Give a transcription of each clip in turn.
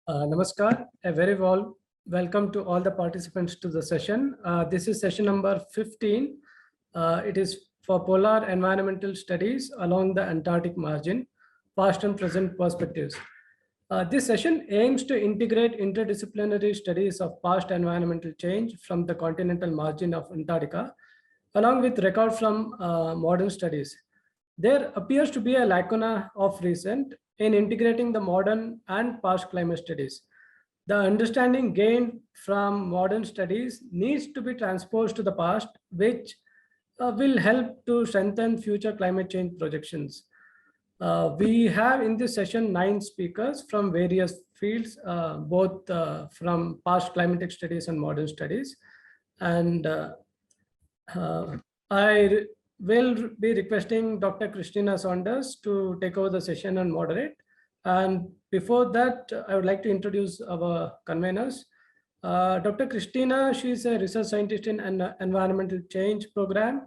Namaskar, a very welcome to all the participants to the session. This is session number 15. It is for polar environmental studies along the Antarctic margin, past and present perspectives. This session aims to integrate interdisciplinary studies of past environmental change from the continental margin of Antarctica, along with record from modern studies. There appears to be a lacuna of recent in integrating the modern and past climate studies. The understanding gained from modern studies needs to be transposed to the past, which will help to strengthen future climate change projections. We have in this session 9 speakers from various fields, both from past climatic studies and modern studies. And I will be requesting Dr. Krystyna Saunders to take over the session and moderate. And before that, I would like to introduce our conveners. Dr. Krystyna, she's a research scientist in an environmental change program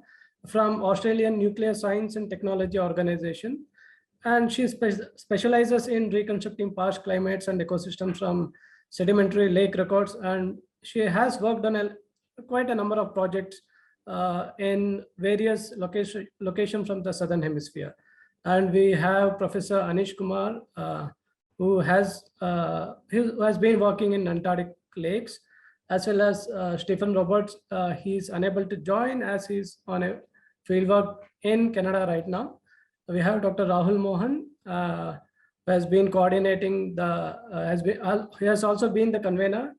from Australian Nuclear Science and Technology Organization. And she specializes in reconstructing past climates and ecosystems from sedimentary lake records. And she has worked on quite a number of projects in various locations from the Southern Hemisphere. And we have Professor Anish Kumar, who has been working in Antarctic Lakes, as well as Stephen Roberts. He's unable to join as he's on a fieldwork in Canada right now. We have Dr. Rahul Mohan, who has been coordinating he has also been the convener,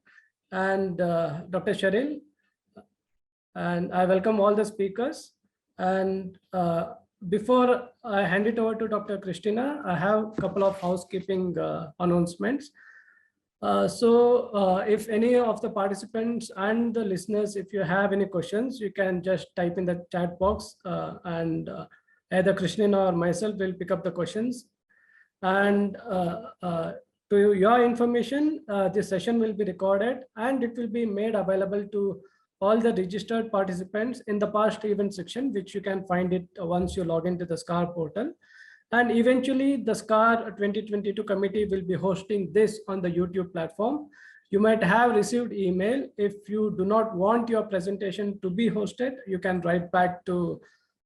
and Dr. Cheryl. And I welcome all the speakers. And before I hand it over to Dr. Krystyna, I have a couple of housekeeping announcements. If any of the participants and the listeners, if you have any questions, you can just type in the chat box and either Krystyna or myself will pick up the questions. And to your information, this session will be recorded and it will be made available to all the registered participants in the past event section, which you can find it once you log into the SCAR portal. And eventually the SCAR 2022 committee will be hosting this on the YouTube platform. You might have received email. If you do not want your presentation to be hosted, you can write back to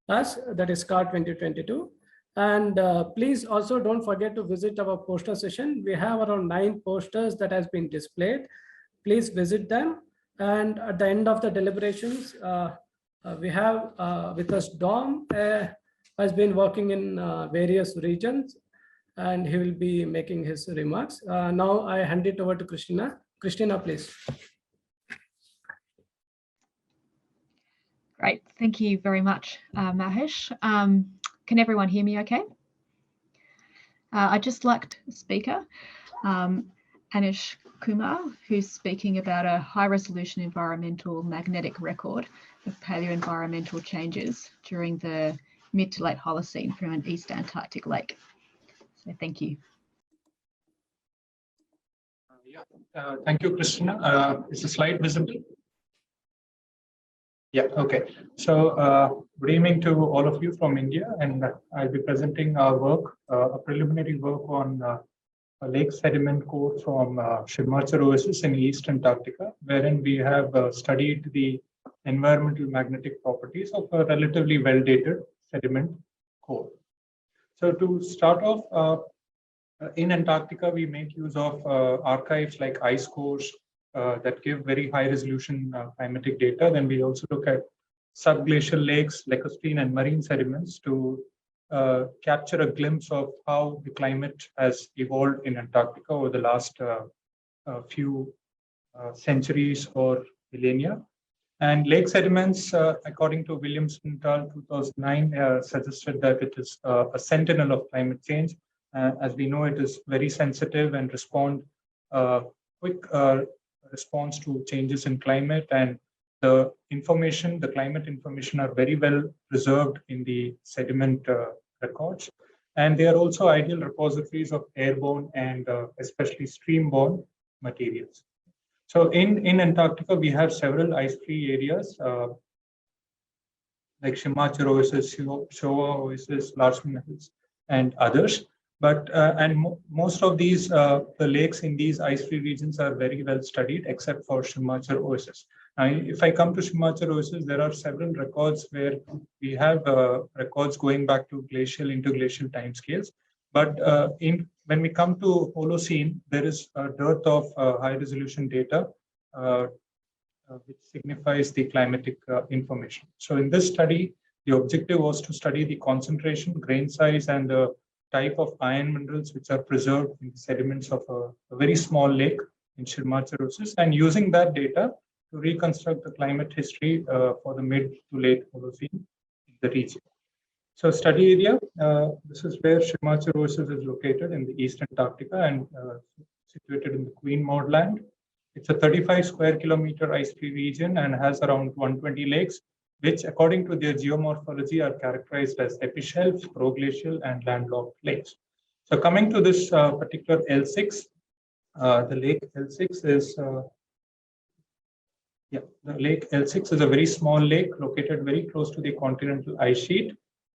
us, that is SCAR 2022. And please also don't forget to visit our poster session. We have around 9 posters that has been displayed. Please visit them. And at the end of the deliberations, we have with us Dom, who has been working in various regions, and he will be making his remarks. Now I hand it over to Krystyna. Krystyna, please. Great, thank you very much, Mahesh. Can everyone hear me okay? I'd just like to speaker, Anish Kumar, who's speaking about a high-resolution environmental magnetic record of paleoenvironmental changes during the mid to late Holocene from an East Antarctic lake. So thank you. Thank you, Krystyna. Is the slide visible? Yeah, okay. So good evening to all of you from India, and I'll be presenting our work, a preliminary work on a lake sediment core from Shimmacher Oasis in East Antarctica, wherein we have studied the environmental magnetic properties of a relatively well-dated sediment core. So to start off, in Antarctica, we make use of archives like ice cores that give very high resolution climatic data. Then we also look at subglacial lakes, lacustine and marine sediments to capture a glimpse of how the climate has evolved in Antarctica over the last few centuries or millennia. And lake sediments, according to Williamson-Tal 2009, suggested that it is a sentinel of climate change. As we know, it is very sensitive and respond quick response to changes in climate, and the information, the climate information, are very well preserved in the sediment records. And they are also ideal repositories of airborne and especially streamborne materials. So in Antarctica, we have several ice-free areas like Shimmacher Oasis, Showa Oasis, Larsemann Hills, and others. But most of these the lakes in these ice-free regions are very well studied, except for Shimachar Oasis. Now, if I come to Shimachar Oasis, there are several records where we have records going back to glacial, interglacial timescales. But when we come to Holocene, there is a dearth of high-resolution data, which signifies the climatic information. So in this study, the objective was to study the concentration, grain size, and the type of iron minerals which are preserved in the sediments of a very small lake in Shimachar Oasis, and using that data to reconstruct the climate history for the mid to late Holocene in the region. So study area, this is where Shimachar Oasis is located in the East Antarctica and situated in the Queen Maud Land. It's a 35 square kilometer ice-free region and has around 120 lakes, which according to their geomorphology are characterized as epishelf, proglacial, and landlocked lakes. So coming to this particular L6, the lake L6 is the lake L6 is a very small lake located very close to the continental ice sheet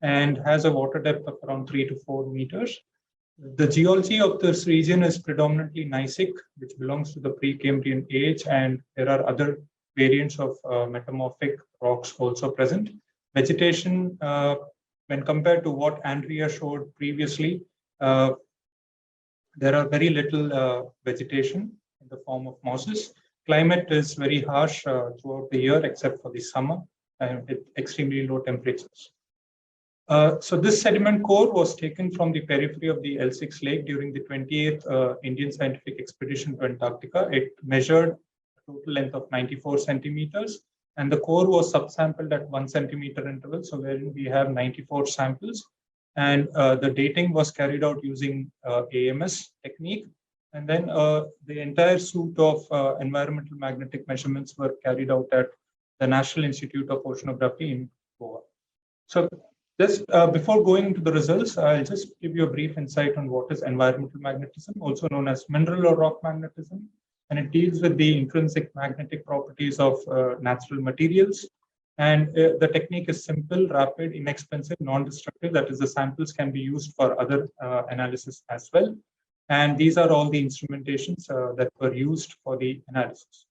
and has a water depth of around 3 to 4 meters. The geology of this region is predominantly gneissic, which belongs to the Precambrian age, and there are other variants of metamorphic rocks also present. Vegetation, when compared to what Andrea showed previously, there are very little vegetation in the form of mosses. Climate is very harsh throughout the year, except for the summer, with extremely low temperatures. So this sediment core was taken from the periphery of the L6 lake during the 28th Indian scientific expedition to Antarctica. It measured a total length of 94 centimeters, and the core was subsampled at 1 centimeter interval, so wherein we have 94 samples. And the dating was carried out using AMS technique. And then the entire suite of environmental magnetic measurements were carried out at the National Institute of Oceanography in Goa. So just before going into the results, I'll just give you a brief insight on what is environmental magnetism, also known as mineral or rock magnetism. And it deals with the intrinsic magnetic properties of natural materials. And the technique is simple, rapid, inexpensive, non-destructive. That is, the samples can be used for other analysis as well. And these are all the instrumentations that were used for the analysis.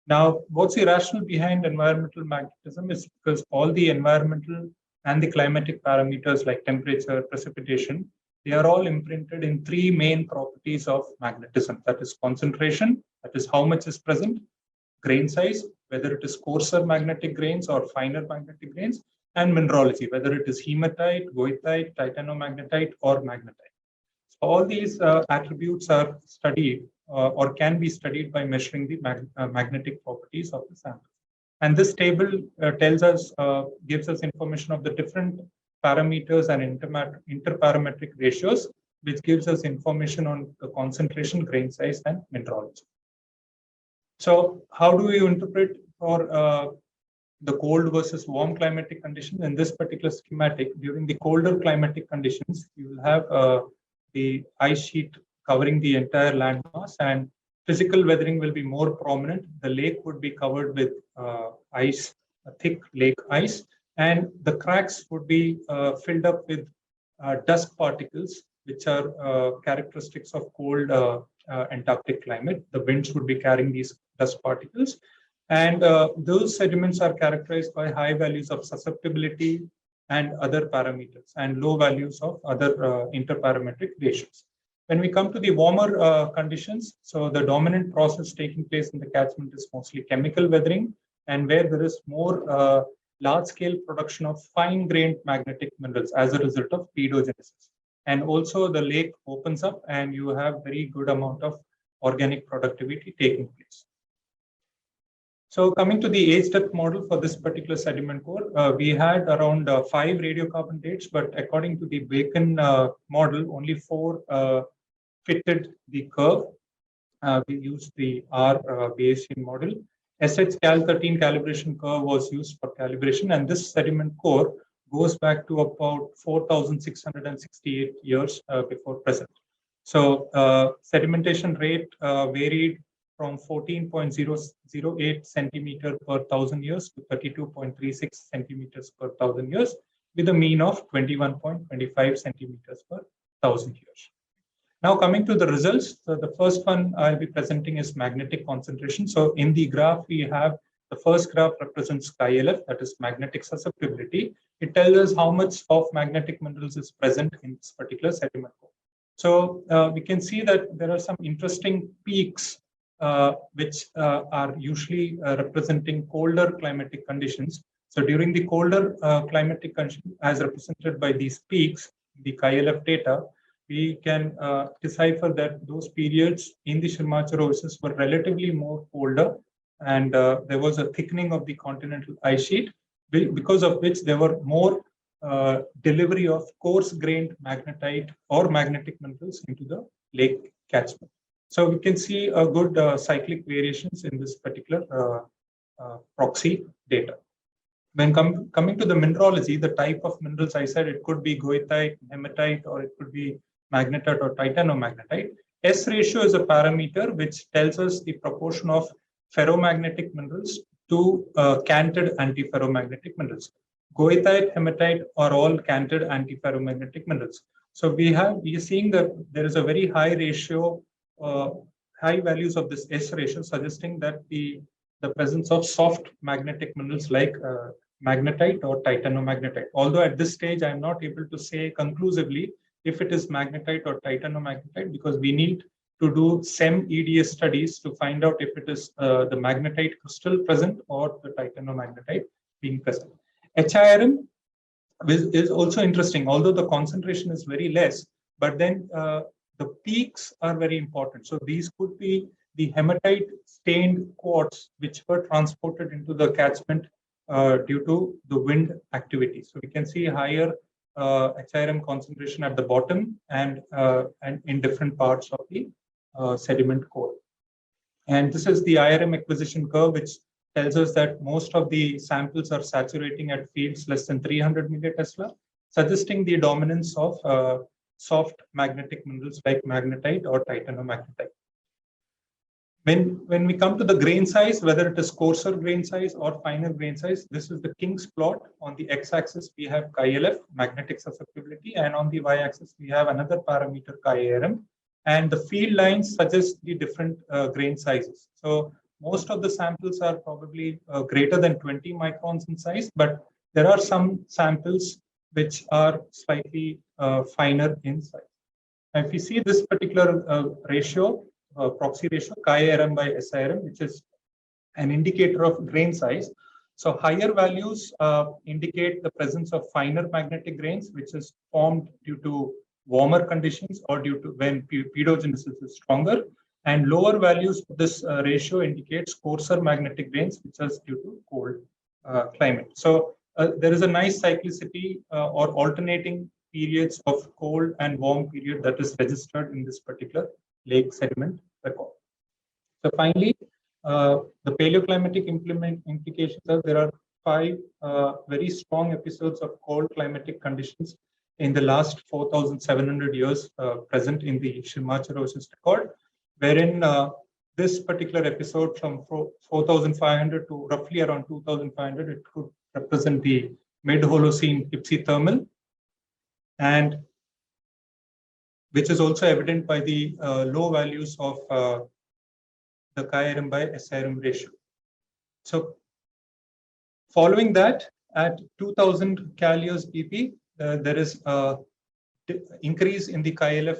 Now, what's the rationale behind environmental magnetism is because all the environmental and the climatic parameters like temperature, precipitation, they are all imprinted in 3 main properties of magnetism. That is concentration, that is how much is present, grain size, whether it is coarser magnetic grains or finer magnetic grains, and mineralogy, whether it is hematite, goethite, titanomagnetite, or magnetite. So all these attributes are studied or can be studied by measuring the magnetic properties of the sample. And this table tells us, gives us information of the different parameters and interparametric ratios, which gives us information on the concentration, grain size, and mineralogy. So how do we interpret for the cold versus warm climatic conditions? In this particular schematic, during the colder climatic conditions, you will have the ice sheet covering the entire landmass, and physical weathering will be more prominent. The lake would be covered with ice, a thick lake ice, and the cracks would be filled up with dust particles, which are characteristics of cold Antarctic climate. The winds would be carrying these dust particles, and those sediments are characterized by high values of susceptibility and other parameters, and low values of other interparametric ratios. When we come to the warmer conditions, so the dominant process taking place in the catchment is mostly chemical weathering, and where there is more large-scale production of fine-grained magnetic minerals as a result of pedogenesis. And also the lake opens up and you have very good amount of organic productivity taking place. So coming to the age depth model for this particular sediment core, we had around 5 radiocarbon dates, but according to the Bacon model, only 4 fitted the curve. We used the R Bayesian model. SH-Cal13 calibration curve was used for calibration, and this sediment core goes back to about 4,668 years before present. So sedimentation rate varied from 14.008 centimeter per 1,000 years to 32.36 centimeters per 1,000 years, with a mean of 21.25 centimeters per 1,000 years. Now coming to the results, so the first one I'll be presenting is magnetic concentration. So in the graph, we have the first graph represents KLF, that is magnetic susceptibility. It tells us how much of magnetic minerals is present in this particular sediment core. So we can see that there are some interesting peaks which are usually representing colder climatic conditions. So during the colder climatic conditions, as represented by these peaks, the KLF data, we can decipher that those periods in the Shimacher oasis were relatively more colder, and there was a thickening of the continental ice sheet, because of which there were more delivery of coarse-grained magnetite or magnetic minerals into the lake catchment. So we can see a good cyclic variations in this particular proxy data. When coming to the mineralogy, the type of minerals, I said it could be goethite, hematite, or it could be magnetite or titanomagnetite. S ratio is a parameter which tells us the proportion of ferromagnetic minerals to canted antiferromagnetic minerals. Goethite, hematite are all canted antiferromagnetic minerals. So we are seeing that there is a very high ratio, high values of this S ratio, suggesting that the presence of soft magnetic minerals like magnetite or titanomagnetite. Although at this stage, I'm not able to say conclusively if it is magnetite or titanomagnetite, because we need to do SEM EDS studies to find out if it is the magnetite crystal present or the titanomagnetite being present. HIRM is also interesting, although the concentration is very less, but then the peaks are very important. So these could be the hematite stained quartz which were transported into the catchment due to the wind activity. So we can see higher HIRM concentration at the bottom and in different parts of the sediment core. And this is the IRM acquisition curve, which tells us that most of the samples are saturating at fields less than 300 milliTesla, suggesting the dominance of soft magnetic minerals like magnetite or titanomagnetite. When we come to the grain size, whether it is coarser grain size or finer grain size, this is the King's plot. On the x-axis, we have KLF, magnetic susceptibility, and on the y-axis, we have another parameter, KIRM. And the field lines suggest the different grain sizes. So most of the samples are probably greater than 20 microns in size, but there are some samples which are slightly finer in size. And if you see this particular ratio, proxy ratio, KIRM by SIRM, which is an indicator of grain size. So higher values indicate the presence of finer magnetic grains, which is formed due to warmer conditions or due to when pedogenesis is stronger. And lower values of this ratio indicates coarser magnetic grains, which is due to cold climate. So there is a nice cyclicity or alternating periods of cold and warm period that is registered in this particular lake sediment record. So finally, the paleoclimatic implications are there are 5 very strong episodes of cold climatic conditions in the last 4,700 years present in the Shimacher oasis record, wherein this particular episode from 4,500 to roughly around 2,500, it could represent the mid-Holocene ipsithermal, and which is also evident by the low values of the KIRM by SIRM ratio. So following that, at 2000 cal years BP, there is a increase in the KLF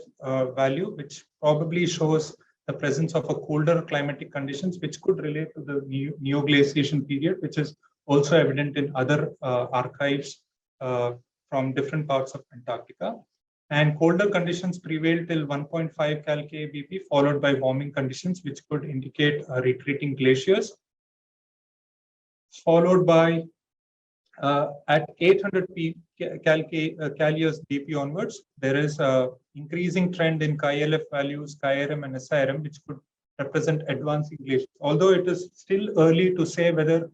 value, which probably shows the presence of a colder climatic conditions, which could relate to the neoglaciation period, which is also evident in other archives from different parts of Antarctica. And colder conditions prevailed till 1.5 cal K BP, followed by warming conditions, which could indicate retreating glaciers, followed by at 800 cal years BP onwards, there is a increasing trend in KLF values, KIRM and SIRM, which could represent advancing glaciers. Although it is still early to say whether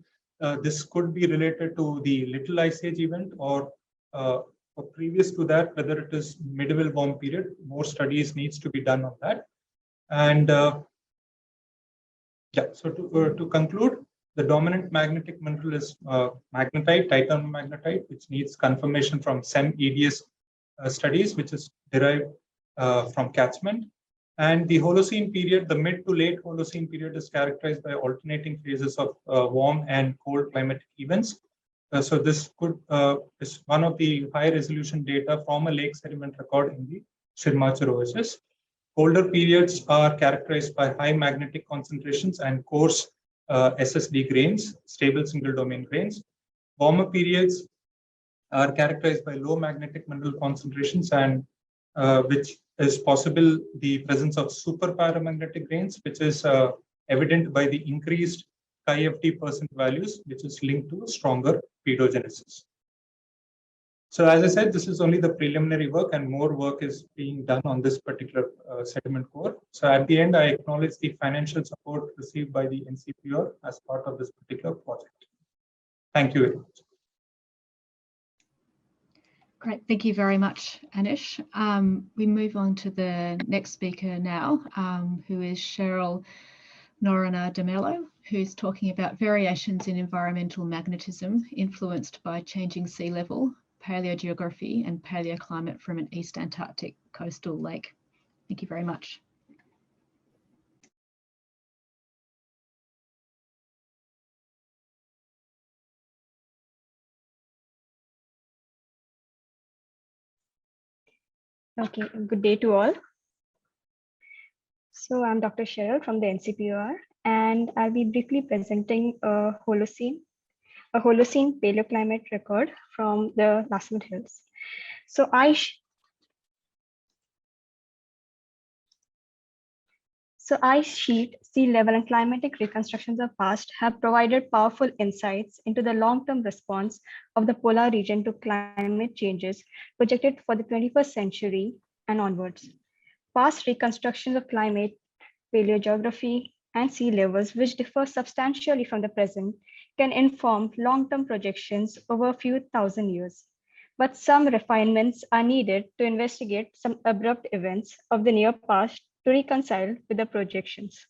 this could be related to the Little Ice Age event or previous to that, whether it is medieval warm period. More studies needs to be done on that. And yeah, so to conclude, the dominant magnetic mineral is magnetite, titanomagnetite, which needs confirmation from SEM EDS studies, which is derived from catchment. And the Holocene period, the mid to late Holocene period, is characterized by alternating phases of warm and cold climatic events. So this is one of the high resolution data from a lake sediment record in the Shirmachar oasis. Colder periods are characterized by high magnetic concentrations and coarse SSD grains, stable single domain grains. Warmer periods are characterized by low magnetic mineral concentrations and which is possible the presence of super paramagnetic grains, which is evident by the increased chi-FT percent values, which is linked to stronger pedogenesis. So as I said, this is only the preliminary work and more work is being done on this particular sediment core. So at the end, I acknowledge the financial support received by the NCPR as part of this particular project. Thank you very much. Great, thank you very much, Anish. We move on to the next speaker now, who is Cheryl Noronha-Dmello, who's talking about variations in environmental magnetism influenced by changing sea level, paleogeography and paleoclimate from an East Antarctic coastal lake. Thank you very much. Okay, good day to all. So I'm Dr. Cheryl from the NCPR, and I'll be briefly presenting a Holocene paleoclimate record from the Lascaux Hills. So ice sheet, sea level, and climatic reconstructions of past have provided powerful insights into the long-term response of the polar region to climate changes projected for the 21st century and onwards. Past reconstructions of climate, paleogeography, and sea levels, which differ substantially from the present, can inform long-term projections over a few thousand years. But some refinements are needed to investigate some abrupt events of the near past to reconcile with the projections.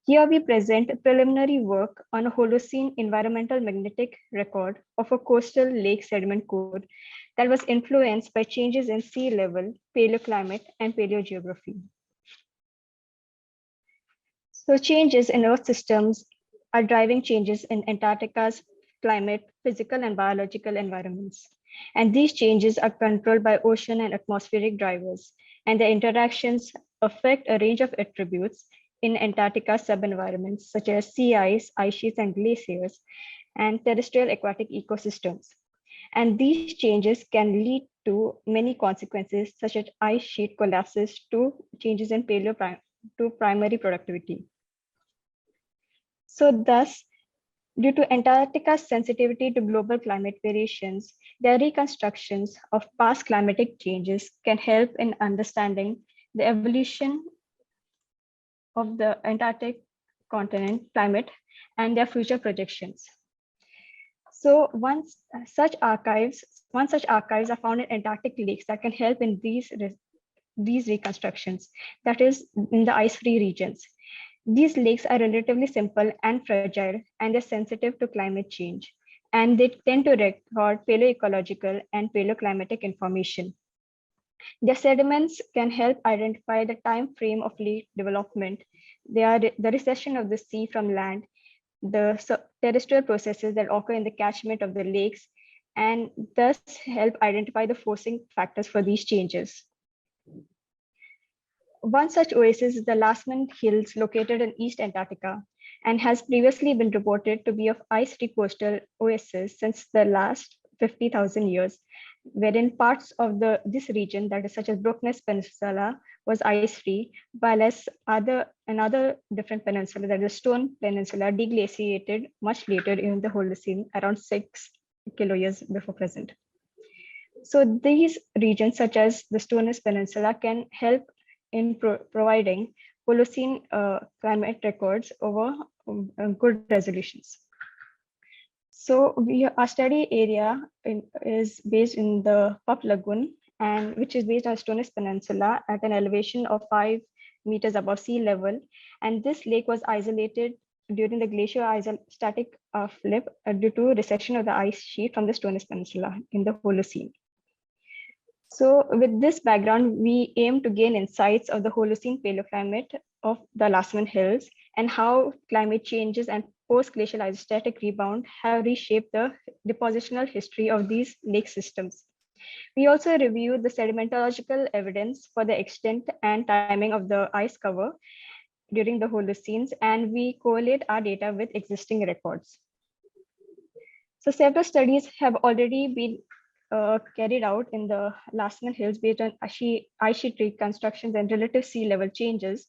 Here we present preliminary work on a Holocene environmental magnetic record of a coastal lake sediment core that was influenced by changes in sea level, paleoclimate, and paleogeography. So changes in Earth systems are driving changes in Antarctica's climate, physical and biological environments. And these changes are controlled by ocean and atmospheric drivers, and the interactions affect a range of attributes in Antarctica sub-environments such as sea ice, ice sheets, and glaciers, and terrestrial aquatic ecosystems. And these changes can lead to many consequences, such as ice sheet collapses to changes in primary productivity. So thus, due to Antarctica's sensitivity to global climate variations, their reconstructions of past climatic changes can help in understanding the evolution of the Antarctic continent climate and their future projections. So one such archives are found in Antarctic lakes that can help in these reconstructions, that is in the ice-free regions. These lakes are relatively simple and fragile, and they're sensitive to climate change, and they tend to record paleoecological and paleoclimatic information. Their sediments can help identify the time frame of lake development. They are the recession of the sea from land, the terrestrial processes that occur in the catchment of the lakes, and thus help identify the forcing factors for these changes. One such oasis is the Lascaux Hills located in East Antarctica and has previously been reported to be of ice-free coastal oasis since the last 50,000 years, wherein parts of this region, that is such as Brookness Peninsula, was ice-free, while as another different peninsula, that is Stone Peninsula, deglaciated much later in the Holocene, around 6 kiloyears before present. So these regions, such as the Stone Peninsula, can help in providing Holocene climate records over good resolutions. So our study area is based in the Pup Lagoon, and which is based on Stone Peninsula at an elevation of 5 meters above sea level. And this lake was isolated during the glacier isostatic flip due to recession of the ice sheet from the Stone Peninsula in the Holocene. So with this background, we aim to gain insights of the Holocene paleoclimate of the Lasman Hills and how climate changes and post-glacial isostatic rebound have reshaped the depositional history of these lake systems. We also reviewed the sedimentological evidence for the extent and timing of the ice cover during the Holocenes, and we correlate our data with existing records. So several studies have already been carried out in the Lasman Hills based on ice sheet reconstructions and relative sea level changes.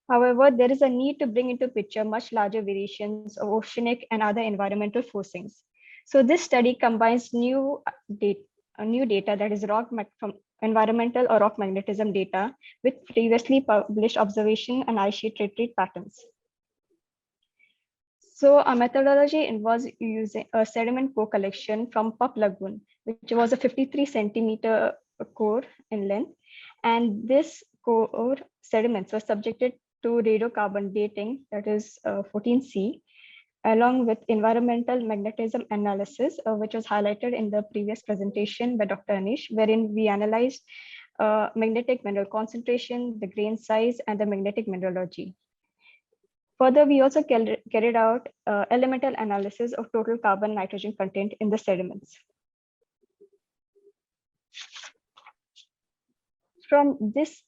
However, there is a need to bring into picture much larger variations of oceanic and other environmental forcings. So this study combines new data, that is from environmental or rock magnetism data, with previously published observation and ice sheet retreat patterns. So our methodology involves using a sediment core collection from Pup Lagoon, which was a 53 centimeter core in length. And this core sediments were subjected to radiocarbon dating, that is 14C, along with environmental magnetism analysis, which was highlighted in the previous presentation by Dr. Anish, wherein we analyzed magnetic mineral concentration, the grain size, and the magnetic mineralogy. Further, we also carried out elemental analysis of total carbon nitrogen content in the sediments. From this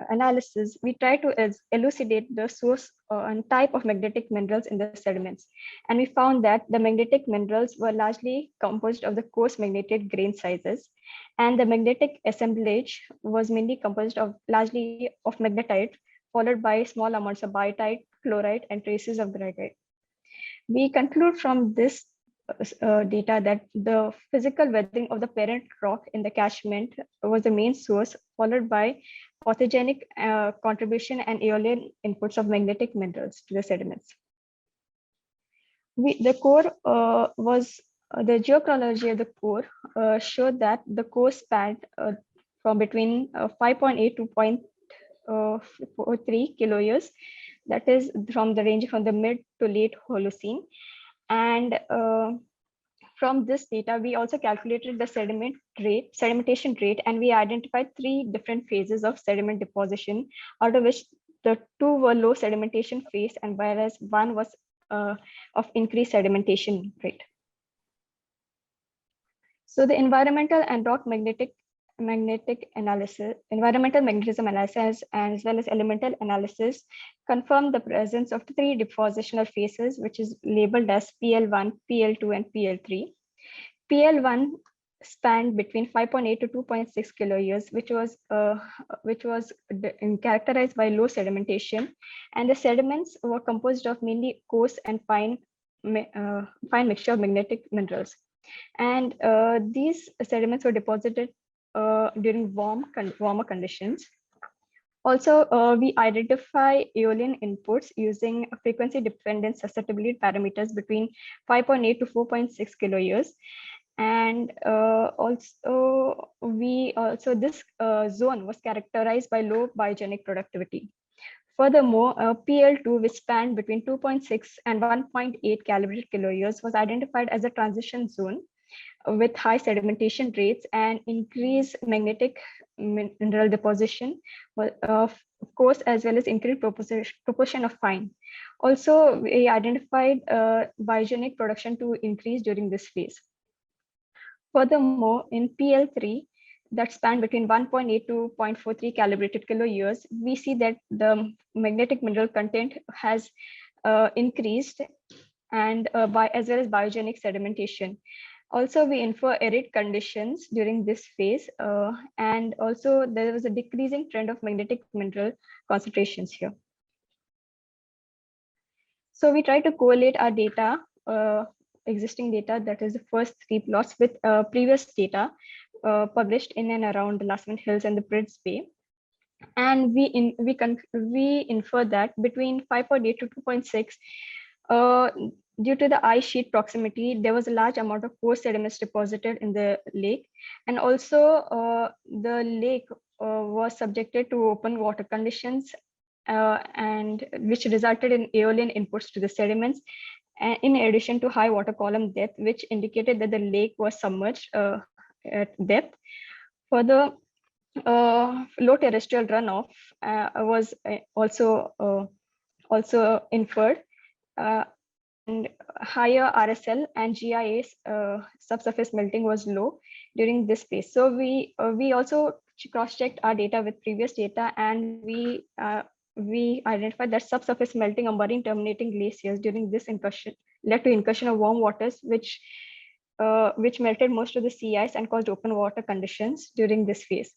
analysis, we try to elucidate the source and type of magnetic minerals in the sediments. And we found that the magnetic minerals were largely composed of the coarse magnetic grain sizes, and the magnetic assemblage was mainly composed of largely of magnetite, followed by small amounts of biotite, chlorite, and traces of granite. We conclude from this data that the physical weathering of the parent rock in the catchment was the main source, followed by pathogenic contribution and aeolian inputs of magnetic minerals to the sediments. The geochronology of the core showed that the core spanned from between 5.8 to 0.43 kiloyears, that is from the range from the mid to late Holocene. And from this data, we also calculated the sedimentation rate, and we identified 3 different phases of sediment deposition, out of which the 2 were low sedimentation phase, and whereas 1 was of increased sedimentation rate. So the environmental and rock magnetic analysis, environmental magnetism analysis, as well as elemental analysis confirm the presence of 3 depositional phases, which is labeled as PL1, PL2, and PL3. PL1 spanned between 5.8 to 2.6 kiloyears, which was characterized by low sedimentation, and the sediments were composed of mainly coarse and fine mixture of magnetic minerals. And these sediments were deposited during warmer conditions. Also, we identify aeolian inputs using frequency dependent susceptibility parameters between 5.8 to 4.6 kiloyears. And this zone was characterized by low biogenic productivity. Furthermore, PL2, which spanned between 2.6 and 1.8 calibrated kiloyears, was identified as a transition zone with high sedimentation rates and increased magnetic mineral deposition of coarse, as well as increased proportion of fine. Also, we identified biogenic production to increase during this phase. Furthermore, in PL3, that span between 1.8 to 0.43 calibrated kiloyears, we see that the magnetic mineral content has increased, and as well as biogenic sedimentation. Also, we infer arid conditions during this phase, and also there was a decreasing trend of magnetic mineral concentrations here. So we try to correlate our data, existing data, that is the first 3 plots, with previous data published in and around the Lasman Hills and the Prince Bay. And we infer that between 5.8 to 2.6, due to the ice sheet proximity, there was a large amount of coarse sediments deposited in the lake. And also the lake was subjected to open water conditions, and which resulted in aeolian inputs to the sediments, in addition to high water column depth, which indicated that the lake was submerged at depth. For the low terrestrial runoff was also inferred, and higher RSL and GIA subsurface melting was low during this phase. So we also cross-checked our data with previous data, and we identified that subsurface melting of marine terminating glaciers during this incursion led to incursion of warm waters, which melted most of the sea ice and caused open water conditions during this phase.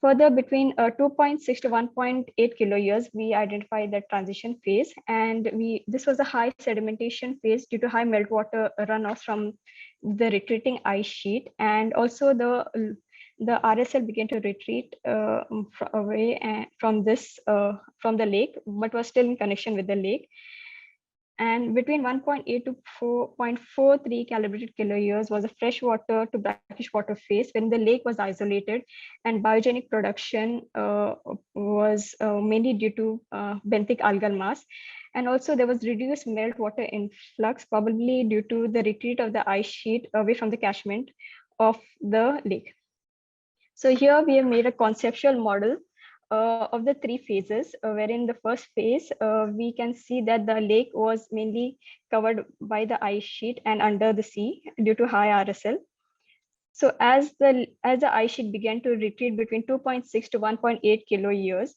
Further, between 2.6 to 1.8 kilo years, we identified the transition phase, and this was a high sedimentation phase due to high meltwater runoff from the retreating ice sheet, and also the RSL began to retreat away from the lake, but was still in connection with the lake. And between 1.8 to 4.43 calibrated kilo years was a freshwater to brackish water phase when the lake was isolated, and biogenic production was mainly due to benthic algal mass. And also there was reduced meltwater influx, probably due to the retreat of the ice sheet away from the catchment of the lake. So here we have made a conceptual model of the three phases, wherein the first phase, we can see that the lake was mainly covered by the ice sheet and under the sea due to high RSL. So as the ice sheet began to retreat between 2.6 to 1.8 kilo years,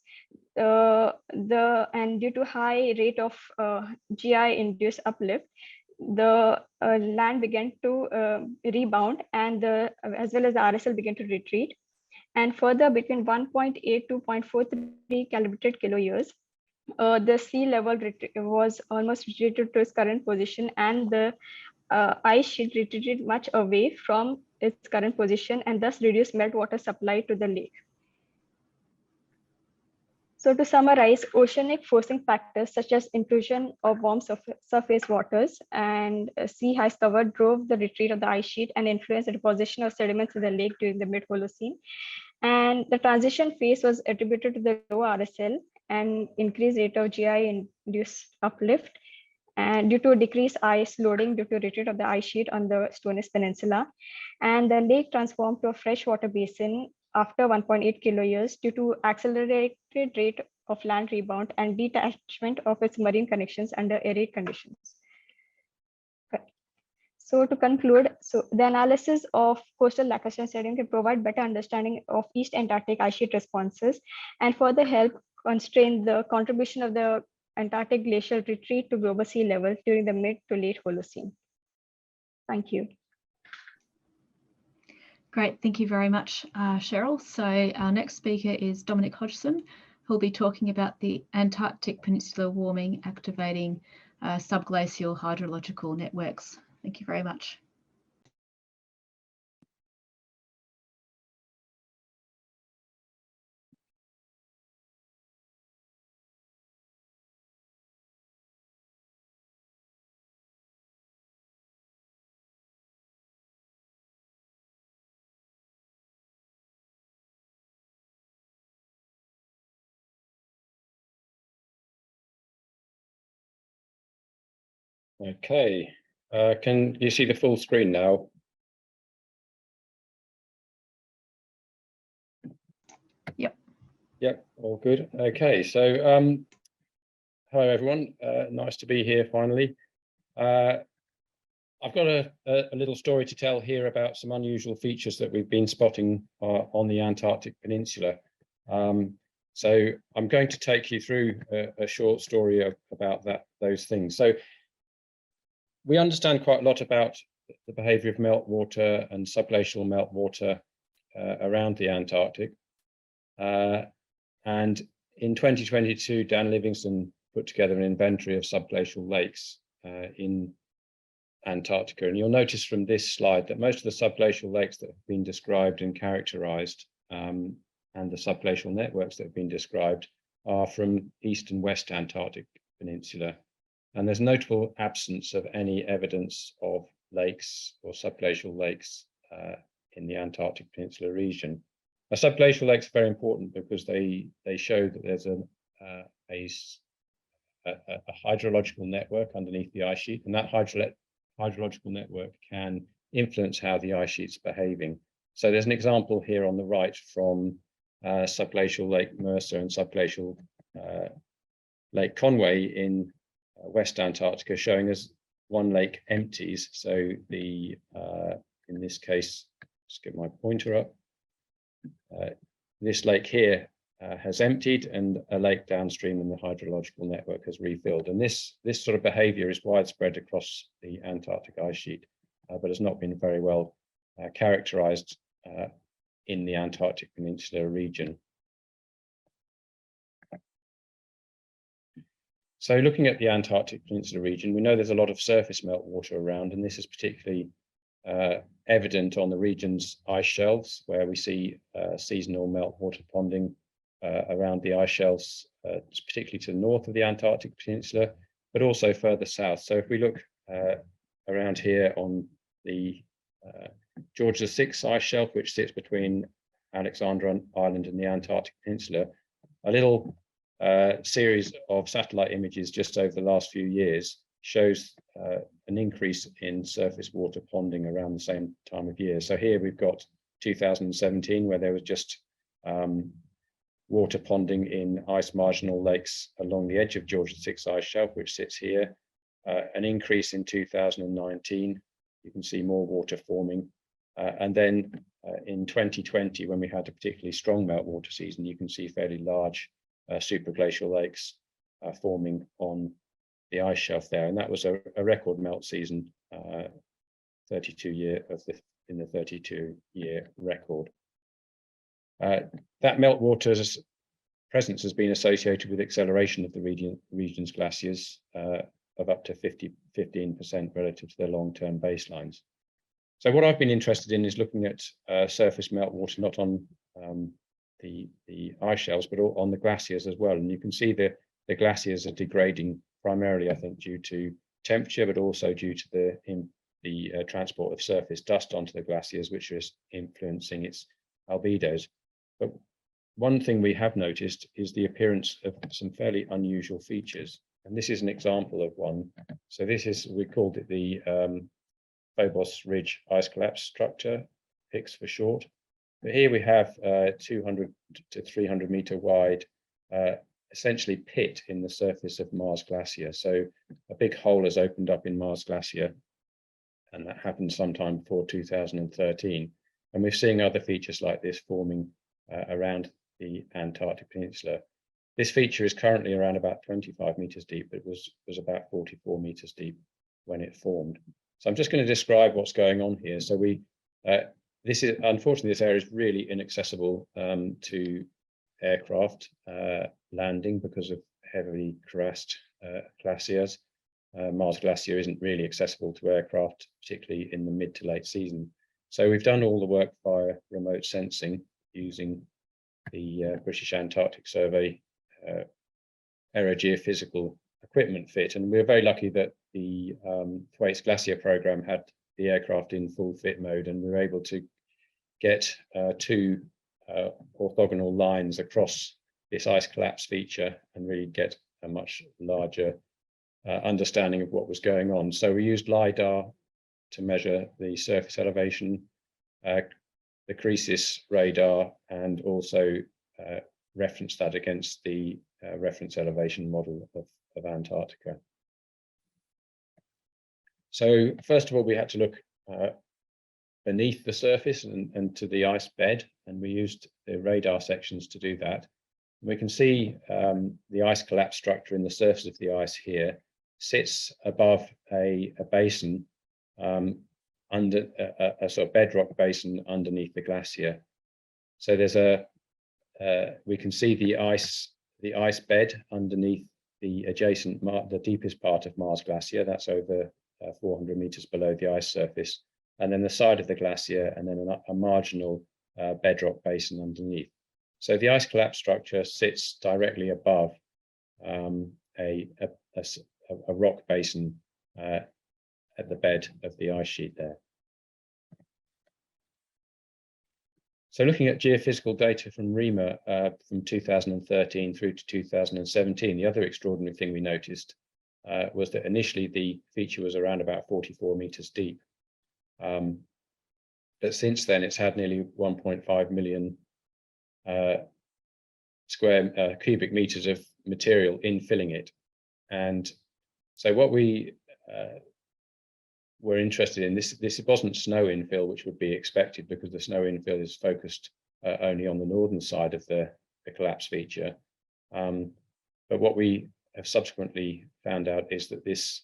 and due to high rate of GI induced uplift, the land began to rebound, and as well as the RSL began to retreat. And further, between 1.8 to 0.43 calibrated kilo years, the sea level was almost retreated to its current position, and the ice sheet retreated much away from its current position, and thus reduced meltwater supply to the lake. So to summarize, oceanic forcing factors such as intrusion of warm surface waters and sea ice cover drove the retreat of the ice sheet and influenced the deposition of sediments in the lake during the mid-Holocene. And the transition phase was attributed to the low RSL and increased rate of GI-induced uplift, and due to decreased ice loading due to retreat of the ice sheet on the Stoness Peninsula. And the lake transformed to a freshwater basin after 1.8 kilo years due to accelerated rate of land rebound and detachment of its marine connections under arid conditions. So to conclude, so the analysis of coastal Lacustrine sediment can provide better understanding of East Antarctic ice sheet responses and further help constrain the contribution of the Antarctic glacial retreat to global sea level during the mid to late Holocene. Thank you. Great, thank you very much, Cheryl. So our next speaker is Dominic Hodgson, who'll be talking about the Antarctic Peninsula warming activating subglacial hydrological networks. Thank you very much. Okay, can you see the full screen now? Yep. Yep, all good. Okay, so hello everyone, nice to be here finally. I've got a little story to tell here about some unusual features that we've been spotting on the Antarctic Peninsula. So I'm going to take you through a short story about those things. So we understand quite a lot about the behavior of meltwater and subglacial meltwater around the Antarctic. And in 2022, Dan Livingston put together an inventory of subglacial lakes in Antarctica. And you'll notice from this slide that most of the subglacial lakes that have been described and characterized and the subglacial networks that have been described are from East and West Antarctic Peninsula. And there's notable absence of any evidence of lakes or subglacial lakes in the Antarctic Peninsula region. Now, subglacial lakes are very important because they show that there's a hydrological network underneath the ice sheet, and that hydrological network can influence how the ice sheet's behaving. So there's an example here on the right from subglacial Lake Mercer and subglacial Lake Conway in West Antarctica, showing us one lake empties. So the in this case, let's get my pointer up. This lake here has emptied, and a lake downstream in the hydrological network has refilled. And this sort of behavior is widespread across the Antarctic ice sheet, but has not been very well characterized in the Antarctic Peninsula region. So looking at the Antarctic Peninsula region, we know there's a lot of surface meltwater around, and this is particularly evident on the region's ice shelves, where we see seasonal meltwater ponding around the ice shelves, particularly to the north of the Antarctic Peninsula, but also further south. So if we look around here on the George VI ice shelf, which sits between Alexander Island and the Antarctic Peninsula, a little series of satellite images just over the last few years shows an increase in surface water ponding around the same time of year. So here we've got 2017, where there was just water ponding in ice marginal lakes along the edge of George VI ice shelf, which sits here. An increase in 2019, you can see more water forming. And then in 2020, when we had a particularly strong meltwater season, you can see fairly large superglacial lakes forming on the ice shelf there. And that was a record melt season, 32-year in the 32-year record. That meltwater's presence has been associated with acceleration of the region's glaciers of up to 15% relative to their long-term baselines. So what I've been interested in is looking at surface meltwater, not on the ice shelves, but on the glaciers as well. And you can see the glaciers are degrading primarily, I think, due to temperature, but also due to the transport of surface dust onto the glaciers, which is influencing its albedos. But one thing we have noticed is the appearance of some fairly unusual features. And this is an example of one. So this is, we called it the Phobos Ridge Ice Collapse Structure, PICS for short. But here we have 200 to 300 meter wide, essentially pit in the surface of Mars Glacier. So a big hole has opened up in Mars Glacier, and that happened sometime before 2013. And we're seeing other features like this forming around the Antarctic Peninsula. This feature is currently around about 25 meters deep, but was about 44 meters deep when it formed. So I'm just going to describe what's going on here. So this is, unfortunately, this area is really inaccessible to aircraft landing because of heavily crevassed glaciers. Mars Glacier isn't really accessible to aircraft, particularly in the mid to late season. So we've done all the work via remote sensing using the British Antarctic Survey aerogeophysical equipment fit. And we're very lucky that the Thwaites Glacier program had the aircraft in full fit mode, and we were able to get two orthogonal lines across this ice collapse feature and really get a much larger understanding of what was going on. So we used LiDAR to measure the surface elevation, the Crisis radar, and also reference that against the reference elevation model of Antarctica. So first of all, we had to look beneath the surface and to the ice bed, and we used the radar sections to do that. And we can see the ice collapse structure in the surface of the ice here sits above a basin under a sort of bedrock basin underneath the glacier. So there's we can see the ice bed underneath the adjacent, the deepest part of Mars Glacier. That's over 400 meters below the ice surface, and then the side of the glacier, and then a marginal bedrock basin underneath. So the ice collapse structure sits directly above a rock basin at the bed of the ice sheet there. So looking at geophysical data from REMA from 2013 through to 2017, the other extraordinary thing we noticed was that initially the feature was around about 44 meters deep. but since then it's had nearly 1.5 million cubic meters of material infilling it. And so what we were interested in, this wasn't snow infill, which would be expected because the snow infill is focused only on the northern side of the collapse feature. But what we have subsequently found out is that this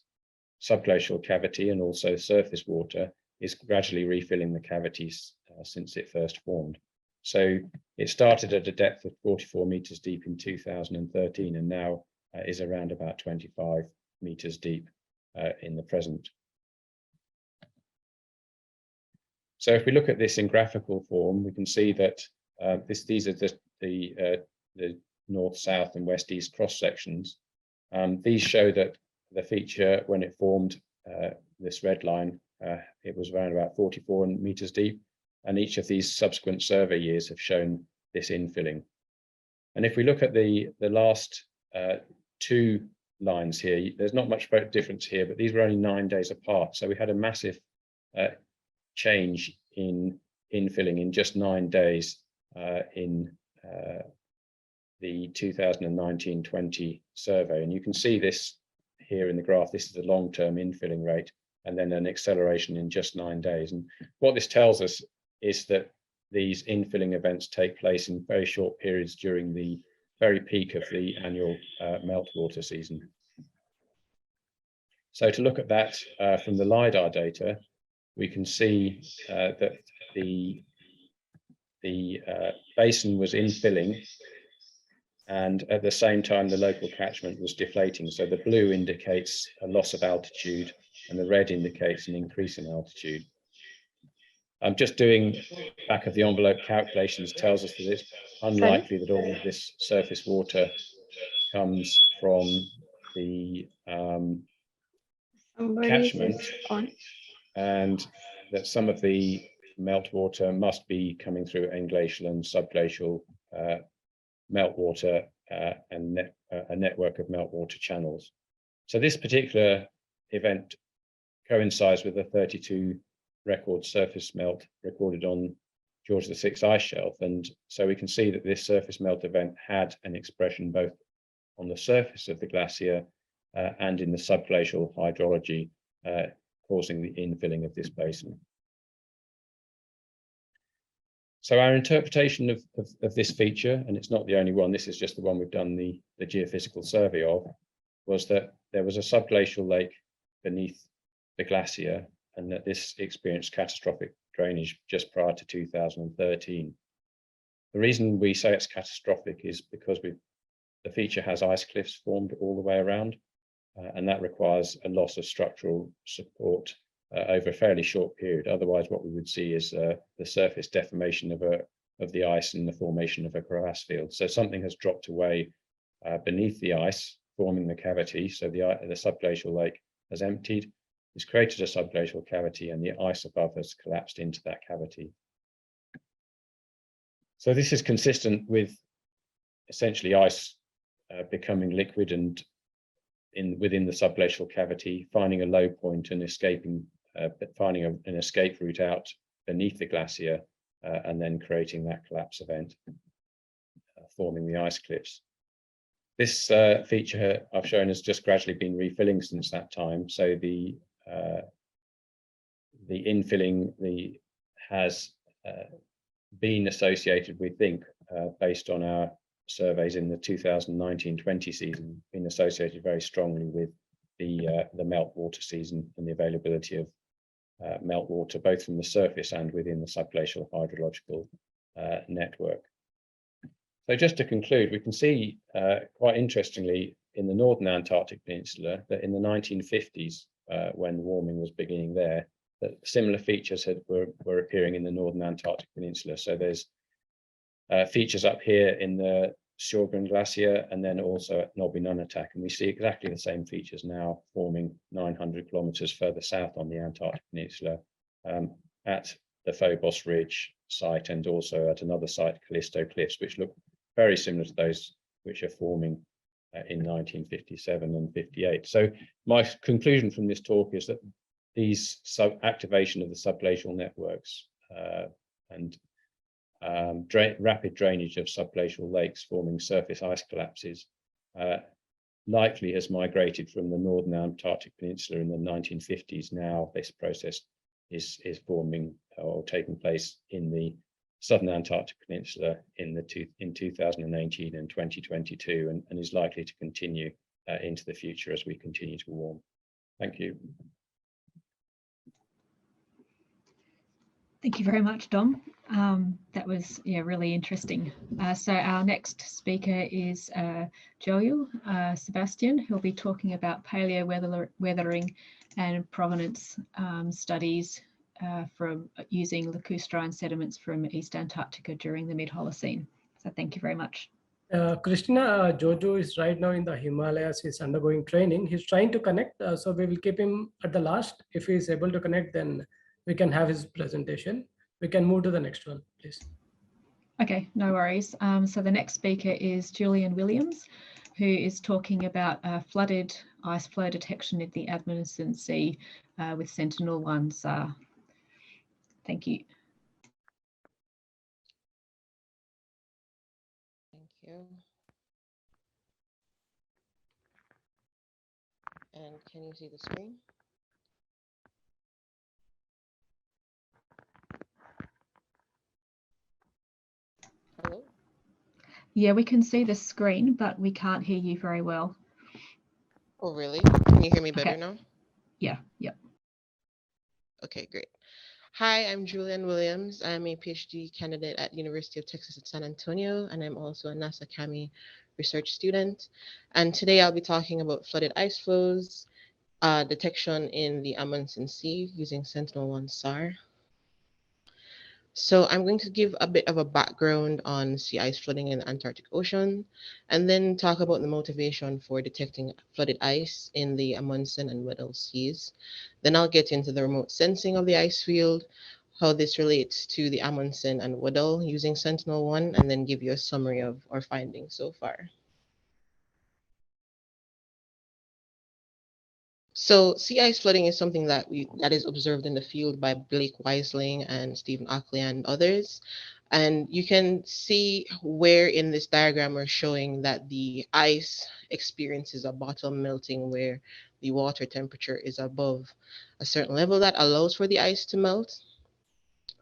subglacial cavity and also surface water is gradually refilling the cavities since it first formed. So it started at a depth of 44 meters deep in 2013 and now is around about 25 meters deep in the present. So if we look at this in graphical form, we can see that these are the north, south and west, east cross sections. These show that the feature, when it formed, this red line, it was around about 44 meters deep, and each of these subsequent survey years have shown this infilling. And if we look at the last two lines here, there's not much difference here, but these were only 9 days apart. So we had a massive change in infilling in just 9 days in the 2019-20 survey. And you can see this here in the graph. This is the long-term infilling rate, and then an acceleration in just 9 days. And what this tells us is that these infilling events take place in very short periods during the very peak of the annual meltwater season. So to look at that from the LiDAR data, we can see that the basin was infilling, and at the same time the local catchment was deflating. So the blue indicates a loss of altitude and the red indicates an increase in altitude. Just doing back of the envelope calculations tells us that it's unlikely that all of this surface water comes from the catchment, and that some of the meltwater must be coming through englacial and subglacial meltwater and a network of meltwater channels. So this particular event coincides with the 32 record surface melt recorded on George VI ice shelf, and so we can see that this surface melt event had an expression both on the surface of the glacier and in the subglacial hydrology, causing the infilling of this basin. So our interpretation of this feature, and it's not the only one, this is just the one we've done the geophysical survey of, was that there was a subglacial lake beneath the glacier and that this experienced catastrophic drainage just prior to 2013. The reason we say it's catastrophic is because the feature has ice cliffs formed all the way around, and that requires a loss of structural support over a fairly short period. Otherwise, what we would see is the surface deformation of the ice and the formation of a crevasse field. So something has dropped away beneath the ice, forming the cavity. So the subglacial lake has emptied. It's created a subglacial cavity, and the ice above has collapsed into that cavity. So this is consistent with essentially ice becoming liquid and within the subglacial cavity, finding a low point and escaping, finding an escape route out beneath the glacier, and then creating that collapse event, forming the ice cliffs. This feature I've shown has just gradually been refilling since that time. So the infilling has been associated, we think, based on our surveys in the 2019-20 season, been associated very strongly with the meltwater season and the availability of meltwater, both from the surface and within the subglacial hydrological network. So just to conclude, we can see quite interestingly in the northern Antarctic Peninsula that in the 1950s, when warming was beginning there, that similar features were appearing in the northern Antarctic Peninsula. So there's features up here in the Sjogren Glacier and then also at Nobi Nunatak, and we see exactly the same features now forming 900 kilometers further south on the Antarctic Peninsula, at the Phobos Ridge site and also at another site, Callisto Cliffs, which look very similar to those which are forming in 1957 and 58. So my conclusion from this talk is that these activation of the subglacial networks and rapid drainage of subglacial lakes forming surface ice collapses likely has migrated from the northern Antarctic Peninsula in the 1950s. Now this process is forming or taking place in the southern Antarctic Peninsula in 2018 and 2022, and is likely to continue into the future as we continue to warm. Thank you. Thank you very much, Dom. That was really interesting. So our next speaker is Joel Sebastian, who'll be talking about paleo weathering and provenance studies from using lacustrine sediments from East Antarctica during the mid-Holocene. So thank you very much. Krystyna, Jojo is right now in the Himalayas. He's undergoing training. He's trying to connect, so we will keep him at the last. If he is able to connect, then we can have his presentation. We can move to the next one, please. Okay, no worries. So the next speaker is Julian Williams, who is talking about flooded ice flow detection in the Amundsen Sea with Sentinel-1 SAR. Thank you. Thank you. And can you see the screen? Hello? Yeah, we can see the screen, but we can't hear you very well. Oh, really? Can you hear me better now? Yeah. Okay, great. Hi, I'm Julian Williams. I'm a PhD candidate at University of Texas at San Antonio, and I'm also a NASA CAMI research student. And today I'll be talking about flooded ice flows, detection in the Amundsen Sea using Sentinel-1 SAR. So I'm going to give a bit of a background on sea ice flooding in the Antarctic Ocean, and then talk about the motivation for detecting flooded ice in the Amundsen and Weddell Seas. Then I'll get into the remote sensing of the ice field, how this relates to the Amundsen and Weddell using Sentinel-1, and then give you a summary of our findings so far. So sea ice flooding is something that is observed in the field by Blake Weisling and Stephen Ockley and others. And you can see where in this diagram we're showing that the ice experiences a bottom melting where the water temperature is above a certain level that allows for the ice to melt.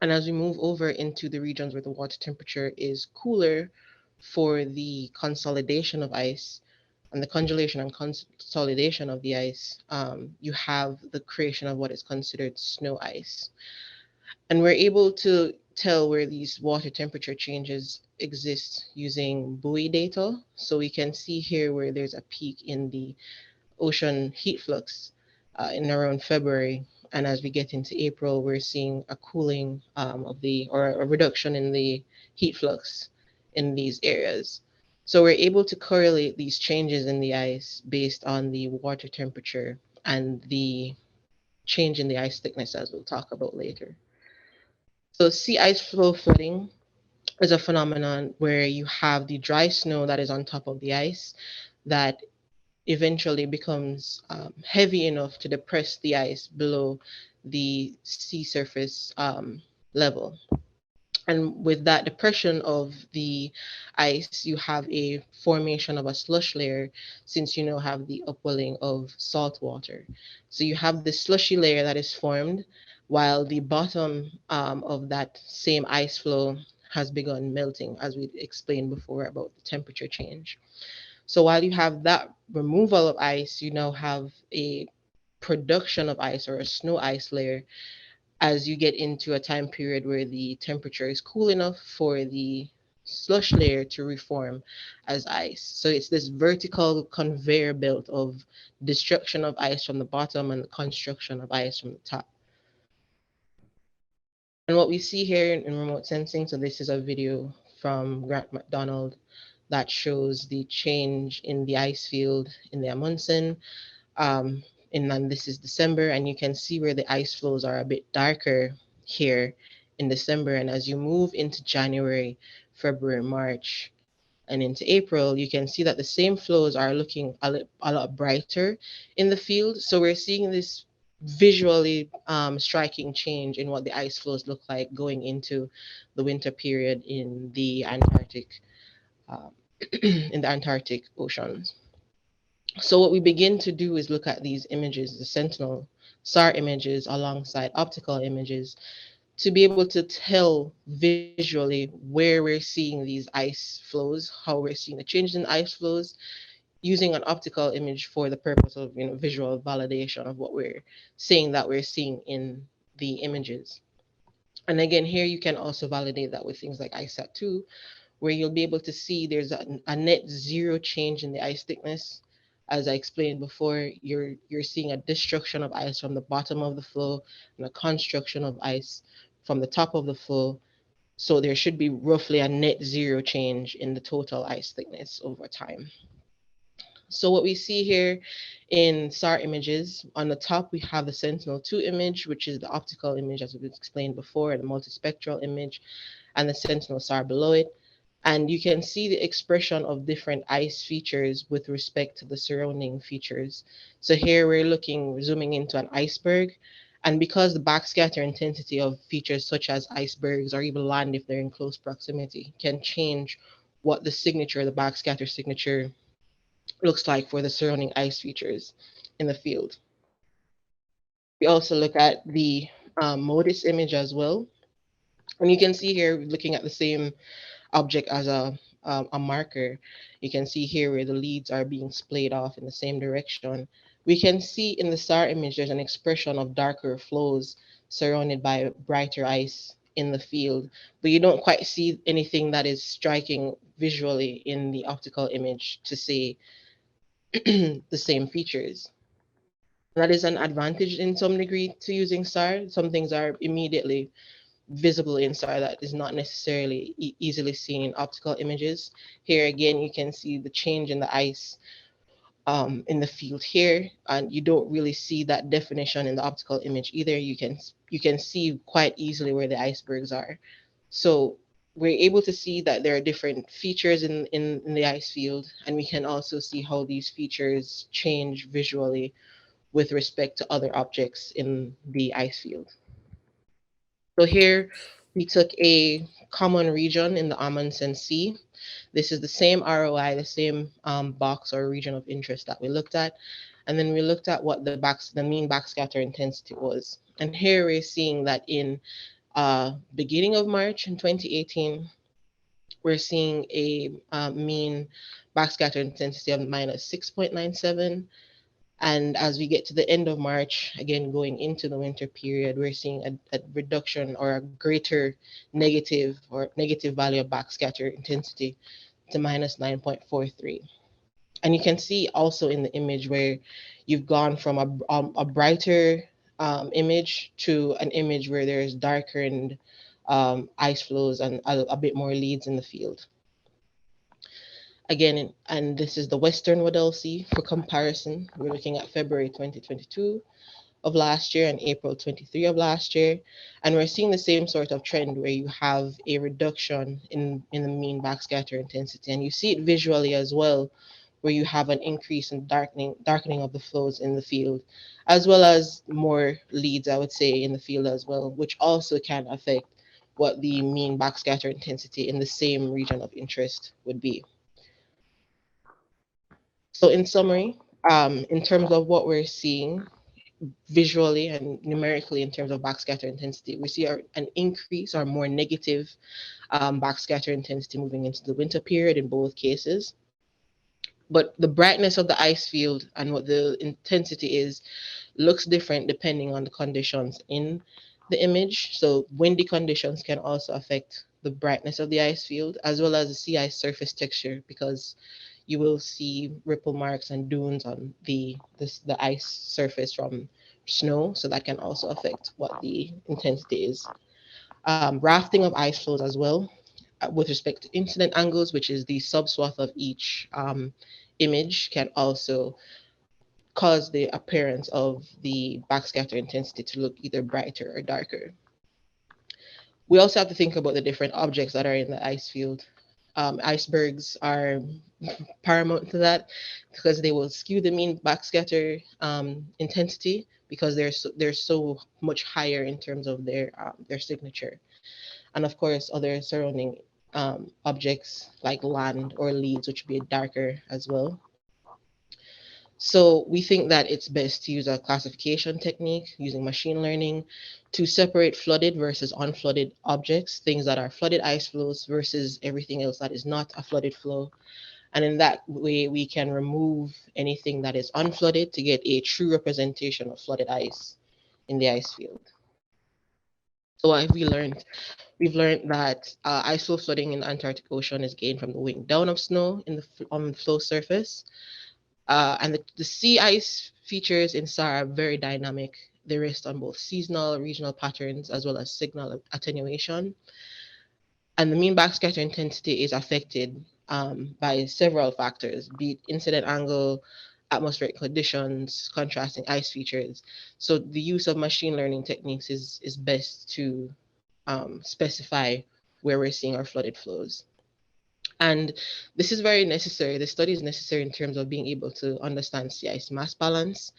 And as we move over into the regions where the water temperature is cooler for the consolidation of ice, and the congelation and consolidation of the ice, you have the creation of what is considered snow ice. And we're able to tell where these water temperature changes exist using buoy data. So we can see here where there's a peak in the ocean heat flux in around February. And as we get into April, we're seeing a cooling or a reduction in the heat flux in these areas. So we're able to correlate these changes in the ice based on the water temperature and the change in the ice thickness, as we'll talk about later. So sea ice flow flooding is a phenomenon where you have the dry snow that is on top of the ice that eventually becomes heavy enough to depress the ice below the sea surface level. And with that depression of the ice, you have a formation of a slush layer, since you now have the upwelling of salt water. So you have this slushy layer that is formed while the bottom of that same ice flow has begun melting, as we explained before about the temperature change. So while you have that removal of ice, you now have a production of ice or a snow ice layer as you get into a time period where the temperature is cool enough for the slush layer to reform as ice. So it's this vertical conveyor belt of destruction of ice from the bottom and the construction of ice from the top. And what we see here in remote sensing, so this is a video from Grant McDonald that shows the change in the ice field in the Amundsen. And this is December, and you can see where the ice flows are a bit darker here in December. And as you move into January, February, March, and into April, you can see that the same flows are looking a lot brighter in the field. So we're seeing this visually striking change in what the ice flows look like going into the winter period in the Antarctic, in the Antarctic oceans. So what we begin to do is look at these images, the sentinel SAR images alongside optical images, to be able to tell visually where we're seeing these ice flows, how we're seeing the changes in ice flows, using an optical image for the purpose of visual validation of what we're saying that we're seeing in the images. And again, here you can also validate that with things like ISAT2, where you'll be able to see there's a net zero change in the ice thickness. As I explained before, you're seeing a destruction of ice from the bottom of the flow and a construction of ice from the top of the flow. So there should be roughly a net zero change in the total ice thickness over time. So what we see here in SAR images, on the top we have the Sentinel-2 image, which is the optical image as we've explained before, the multispectral image, and the Sentinel SAR below it. And you can see the expression of different ice features with respect to the surrounding features. So here we're zooming into an iceberg. And because the backscatter intensity of features such as icebergs or even land, if they're in close proximity, can change what the signature, the backscatter signature, looks like for the surrounding ice features in the field. We also look at the MODIS image as well. And you can see here, looking at the same object as a marker, you can see here where the leads are being splayed off in the same direction. We can see in the SAR image, there's an expression of darker flows surrounded by brighter ice in the field, but you don't quite see anything that is striking visually in the optical image to say the same features. That is an advantage in some degree to using SAR. Some things are immediately visible in SAR that is not necessarily easily seen in optical images. Here again, you can see the change in the ice in the field here, and you don't really see that definition in the optical image either. You can see quite easily where the icebergs are. So we're able to see that there are different features in the ice field, and we can also see how these features change visually with respect to other objects in the ice field. So here we took a common region in the Amundsen Sea. This is the same ROI, the same box or region of interest that we looked at. And then we looked at what the mean backscatter intensity was. And here we're seeing that in beginning of March in 2018, we're seeing a mean backscatter intensity of minus 6.97. And as we get to the end of March, again, going into the winter period, we're seeing a reduction or a greater negative value of backscatter intensity to minus 9.43. And you can see also in the image where you've gone from a brighter image to an image where there's darkened ice flows and a bit more leads in the field. Again, and this is the Western Weddell Sea for comparison. We're looking at February 2022 of last year and April 23 of last year. And we're seeing the same sort of trend where you have a reduction in the mean backscatter intensity. And you see it visually as well, where you have an increase in darkening of the flows in the field, as well as more leads, I would say, in the field as well, which also can affect what the mean backscatter intensity in the same region of interest would be. So in summary, in terms of what we're seeing visually and numerically in terms of backscatter intensity, we see an increase or more negative backscatter intensity moving into the winter period in both cases. But the brightness of the ice field and what the intensity is looks different depending on the conditions in the image. So windy conditions can also affect the brightness of the ice field, as well as the sea ice surface texture, because you will see ripple marks and dunes on the ice surface from snow. So that can also affect what the intensity is. Rafting of ice flows as well, with respect to incident angles, which is the subswath of each image, can also cause the appearance of the backscatter intensity to look either brighter or darker. We also have to think about the different objects that are in the ice field. icebergs are paramount to that because they will skew the mean backscatter intensity because they're so much higher in terms of their signature. And of course, other surrounding objects like land or leaves, which would be darker as well. So we think that it's best to use a classification technique using machine learning to separate flooded versus unflooded objects, things that are flooded ice flows versus everything else that is not a flooded flow. And in that way, we can remove anything that is unflooded to get a true representation of flooded ice in the ice field. So what have we learned? We've learned that ice flow flooding in the Antarctic Ocean is gained from the weighing down of snow on the flow surface. And the sea ice features in SAR are very dynamic. They rest on both seasonal, regional patterns, as well as signal attenuation. And the mean backscatter intensity is affected by several factors, be it incident angle, atmospheric conditions, contrasting ice features. So the use of machine learning techniques is best to specify where we're seeing our flooded flows. And this is very necessary. The study is necessary in terms of being able to understand sea ice mass balance.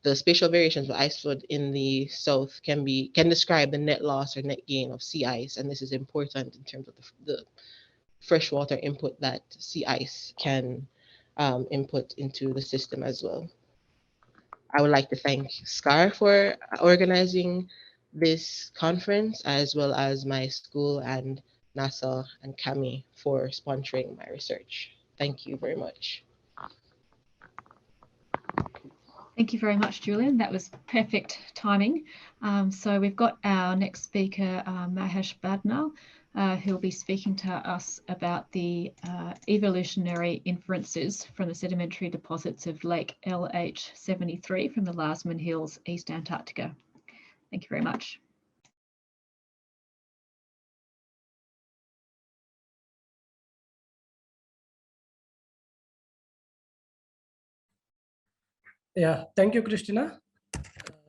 The spatial variations of ice flood in the south can describe the net loss or net gain of sea ice, and this is important in terms of the freshwater input that sea ice can input into the system as well. I would like to thank SCAR for organizing this conference, as well as my school and NASA and CAMI for sponsoring my research. Thank you very much. Thank you very much, Julian. That was perfect timing. So we've got our next speaker, Mahesh Vadnal, who will be speaking to us about the evolutionary inferences from the sedimentary deposits of Lake LH73 from the Lasman Hills, East Antarctica. Thank you very much. Yeah, thank you, Krystyna.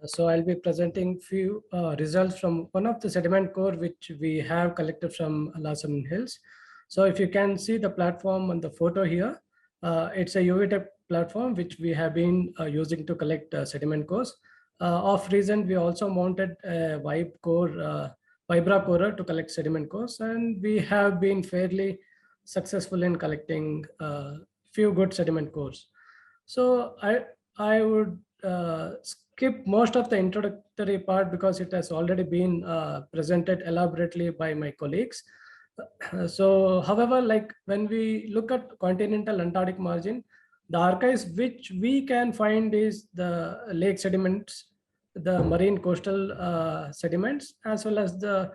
So I'll be presenting few results from one of the sediment core which we have collected from Lasman Hills. So if you can see the platform on the photo here, it's a UV type platform which we have been using to collect sediment cores. Of recent, we also mounted a Vibra corer to collect sediment cores, and we have been fairly successful in collecting few good sediment cores. So I would skip most of the introductory part because it has already been presented elaborately by my colleagues. So, however, like when we look at continental Antarctic margin, the archives which we can find is the lake sediments, the marine coastal sediments, as well as the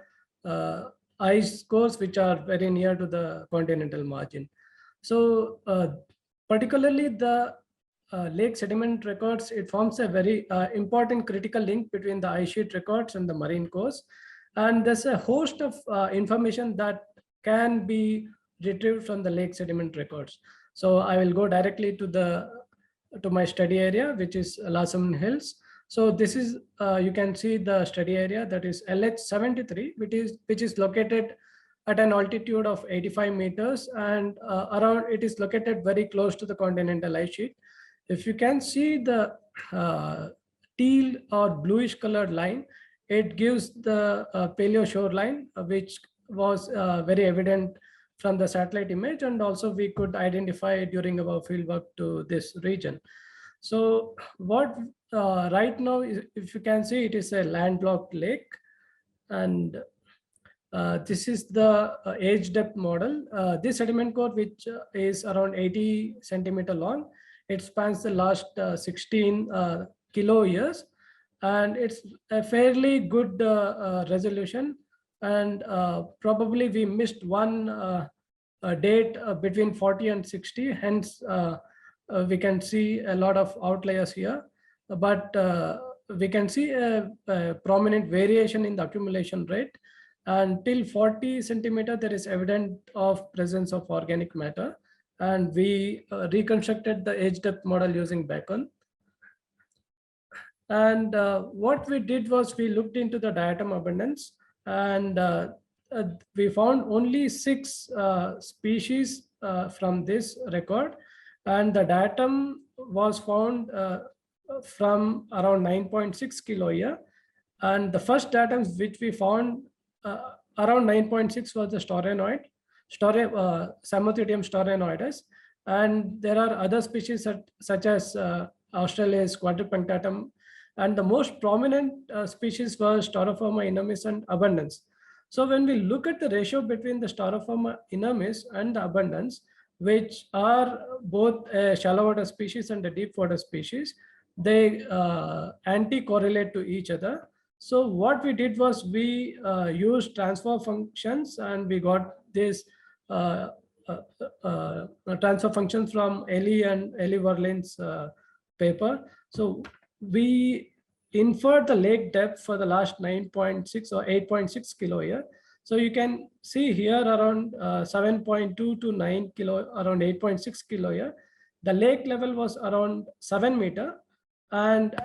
ice cores which are very near to the continental margin. So, particularly the lake sediment records, it forms a very important critical link between the ice sheet records and the marine cores. And there's a host of information that can be retrieved from the lake sediment records. So I will go directly to my study area, which is Lasman Hills. So this is, you can see the study area, that is LH73, which is located at an altitude of 85 meters, and it is located very close to the continental ice sheet. If you can see the teal or bluish colored line, it gives the paleo shoreline, which was very evident from the satellite image, and also we could identify during our fieldwork to this region. So what right now, if you can see, it is a landlocked lake, and this is the age depth model. This sediment core, which is around 80 centimeter long, it spans the last 16 kilo years, and it's a fairly good resolution. And probably we missed one date between 40 and 60. Hence, we can see a lot of outliers here, but we can see a prominent variation in the accumulation rate. Until 40 centimeter, there is evidence of presence of organic matter. And we reconstructed the age depth model using Bacon. And what we did was we looked into the diatom abundance, and we found only 6 species from this record, and the datum was found from around 9.6 kilo year. And the first datums which we found around 9.6 was the Storenoid, Samothidium storenoides. And there are other species such as Australia's quadripunctatum, and the most prominent species was Staurophoma inermis and Abundance. So when we look at the ratio between the Staurophoma inermis and the Abundance, which are both a shallow water species and a deep water species, they anti-correlate to each other. So what we did was we used transfer functions, and we got this transfer functions from Eli and Eli Verlin's paper. So we inferred the lake depth for the last 9.6 or 8.6 kilo year. So you can see here around 7.2 to 9 kilo, around 8.6 kilo year. The lake level was around 7 meter, and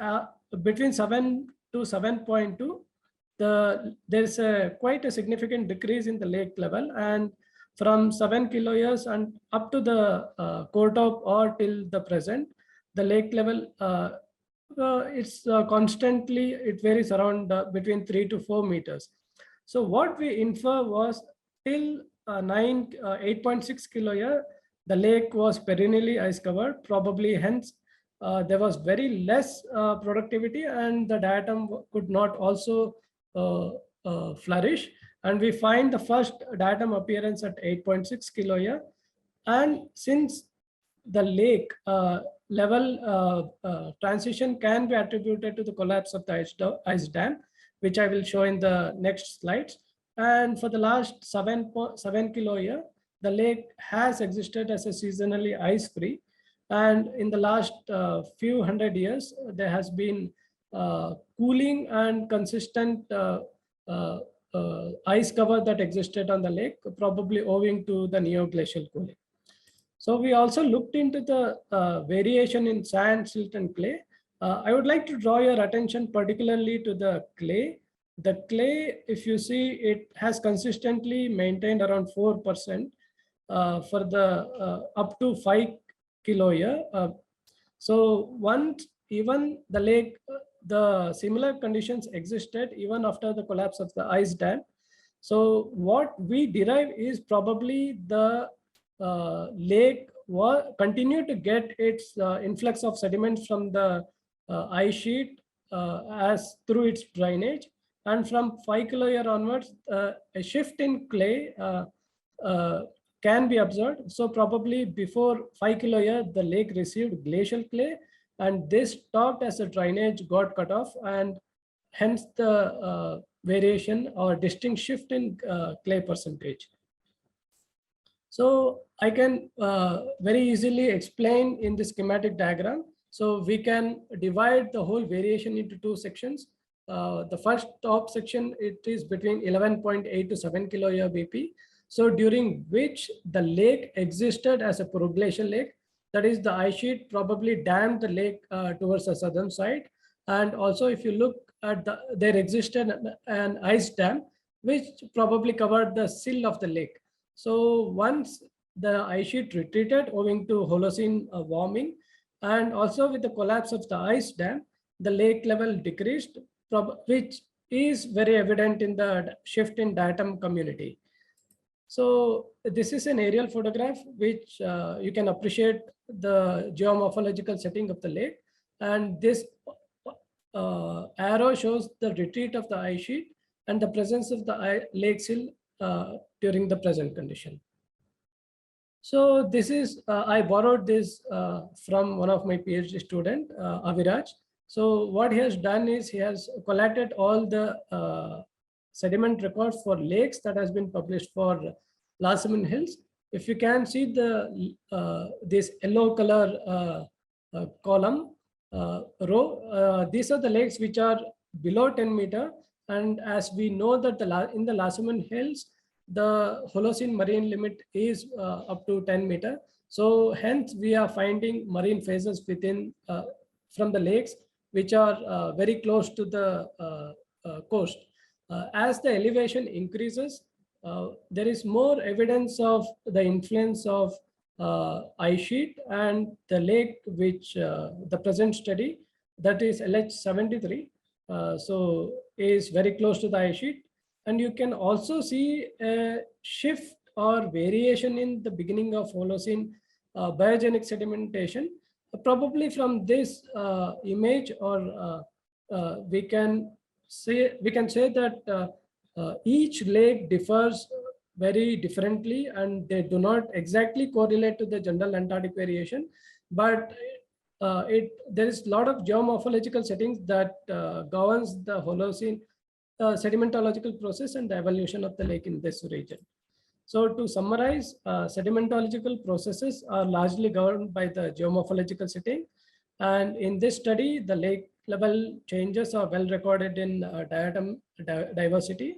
between 7 to 7.2, there's quite a significant decrease in the lake level. And from 7 kilo years and up to the core top or till the present, the lake level it's constantly, it varies around between 3 to 4 meters. So what we infer was till 8.6 kilo year, the lake was perennially ice covered, probably hence there was very less productivity, and the diatom could not also flourish. And we find the first diatom appearance at 8.6 kilo year. And since the lake level transition can be attributed to the collapse of the ice dam, which I will show in the next slides. And for the last 7 kilo year, the lake has existed as a seasonally ice-free. And in the last few hundred years, there has been cooling and consistent ice cover that existed on the lake, probably owing to the neoglacial cooling. So we also looked into the variation in sand, silt, and clay. I would like to draw your attention particularly to the clay. The clay, if you see, it has consistently maintained around 4% for the up to 5 kilo year. So once even the lake, the similar conditions existed even after the collapse of the ice dam. So what we derive is probably the lake continued to get its influx of sediments from the ice sheet as through its drainage. And from 5 kilo year onwards, a shift in clay can be observed. So probably before 5 kilo year, the lake received glacial clay, and this stopped as the drainage got cut off, and hence the variation or distinct shift in clay percentage. So I can very easily explain in the schematic diagram. So we can divide the whole variation into 2 sections. The first top section, it is between 11.8 to 7 kilo year BP. So during which the lake existed as a proglacial lake, that is the ice sheet probably dammed the lake towards the southern side. And also if you look at there existed an ice dam, which probably covered the sill of the lake. So once the ice sheet retreated owing to Holocene warming, and also with the collapse of the ice dam, the lake level decreased, which is very evident in the shift in diatom community. So this is an aerial photograph which you can appreciate the geomorphological setting of the lake. And this arrow shows the retreat of the ice sheet and the presence of the lake sill during the present condition. So this is, I borrowed this from one of my PhD student, Aviraj. So what he has done is he has collected all the sediment records for lakes that has been published for Laceman Hills. If you can see the this yellow color column row, these are the lakes which are below 10 meter. And as we know that in the Laceman Hills, the Holocene marine limit is up to 10 meter. So hence we are finding marine phases within from the lakes, which are very close to the coast. As the elevation increases, there is more evidence of the influence of ice sheet and the lake, which the present study, that is LH73, so is very close to the ice sheet. And you can also see a shift or variation in the beginning of Holocene biogenic sedimentation. Probably from this image, or we can say that each lake differs very differently, and they do not exactly correlate to the general Antarctic variation, but there is a lot of geomorphological settings that governs the Holocene sedimentological process and the evolution of the lake in this region. So to summarize, sedimentological processes are largely governed by the geomorphological setting. And in this study, the lake level changes are well recorded in diatom diversity.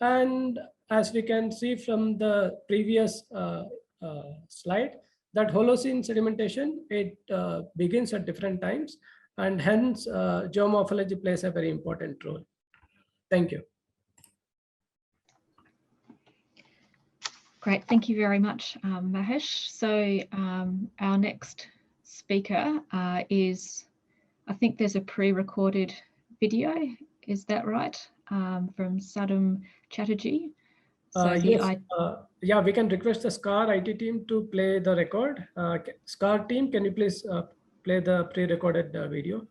And as we can see from the previous slide, that Holocene sedimentation, it begins at different times, and hence geomorphology plays a very important role. Thank you. Great, thank you very much, Mahesh. So our next speaker is, I think there's a pre-recorded video, is that right? From Saddam Chatterjee. So yes, yeah, we can request the SCAR IT team to play the record. SCAR team, can you please play the pre-recorded video?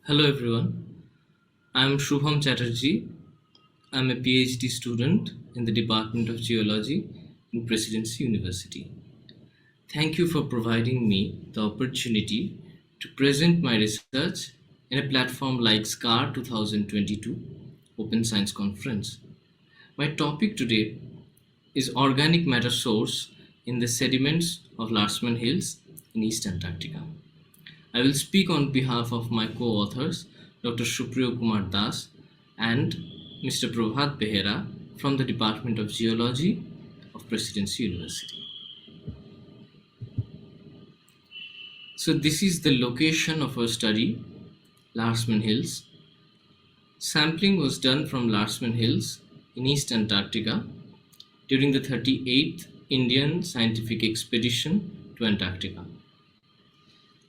Hello everyone, I'm Shubham Chatterjee. I'm a PhD student in the Department of Geology in Presidency University. Thank you for providing me the opportunity to present my research in a platform like SCAR 2022 Open Science Conference. My topic today is organic matter source in the sediments of Larsemann Hills in East Antarctica. I will speak on behalf of my co-authors, Dr. Supriyo Kumar Das and Mr. Prabhat Behera from the Department of Geology of Presidency University. So this is the location of our study, Larsemann Hills. Sampling was done from Larsemann Hills in East Antarctica during the 38th Indian Scientific Expedition to Antarctica.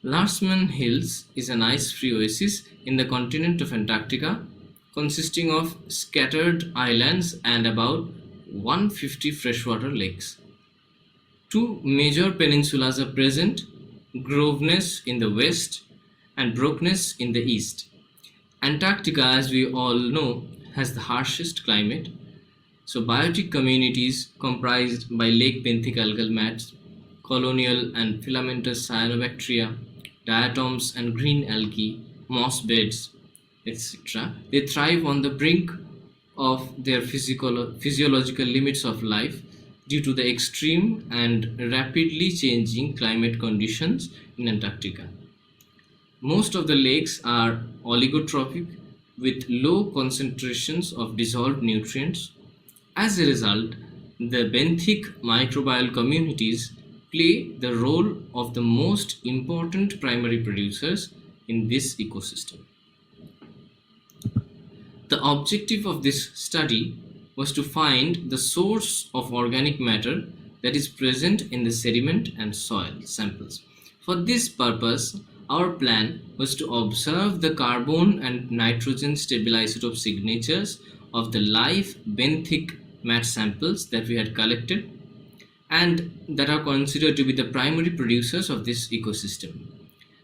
Larsemann Hills is an ice-free oasis in the continent of Antarctica, consisting of scattered islands and about 150 freshwater lakes. Two major peninsulas are present, Groveness in the west and Brokeness in the east. Antarctica, as we all know, has the harshest climate. So biotic communities comprised by lake benthic algal mats, colonial and filamentous cyanobacteria, diatoms and green algae, moss beds, etc. They thrive on the brink of their physiological limits of life due to the extreme and rapidly changing climate conditions in Antarctica. Most of the lakes are oligotrophic with low concentrations of dissolved nutrients. As a result, the benthic microbial communities play the role of the most important primary producers in this ecosystem. The objective of this study was to find the source of organic matter that is present in the sediment and soil samples. For this purpose, our plan was to observe the carbon and nitrogen stable isotope signatures of the live benthic mat samples that we had collected and that are considered to be the primary producers of this ecosystem,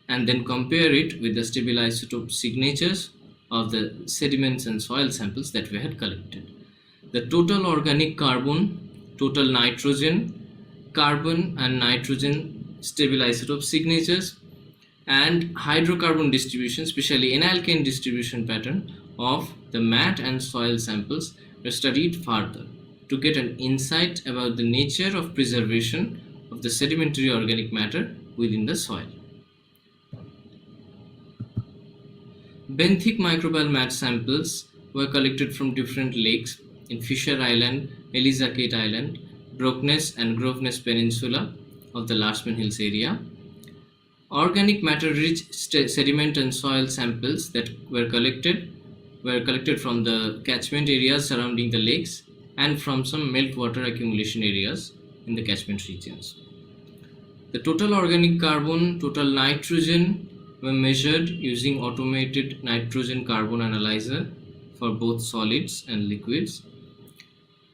and then compare it with the stable isotope signatures of the sediments and soil samples that we had collected. The total organic carbon, total nitrogen, carbon and nitrogen stable isotope signatures, and hydrocarbon distribution, especially N-alkane distribution pattern of the mat and soil samples were studied further to get an insight about the nature of preservation of the sedimentary organic matter within the soil. Benthic microbial mat samples were collected from different lakes in Fisher Island, Elizakate Island, Brokeness and Groveness Peninsula of the Larsemann Hills area. Organic matter-rich sediment and soil samples that were collected from the catchment areas surrounding the lakes and from some meltwater accumulation areas in the catchment regions. The total organic carbon, total nitrogen were measured using automated nitrogen carbon analyzer for both solids and liquids.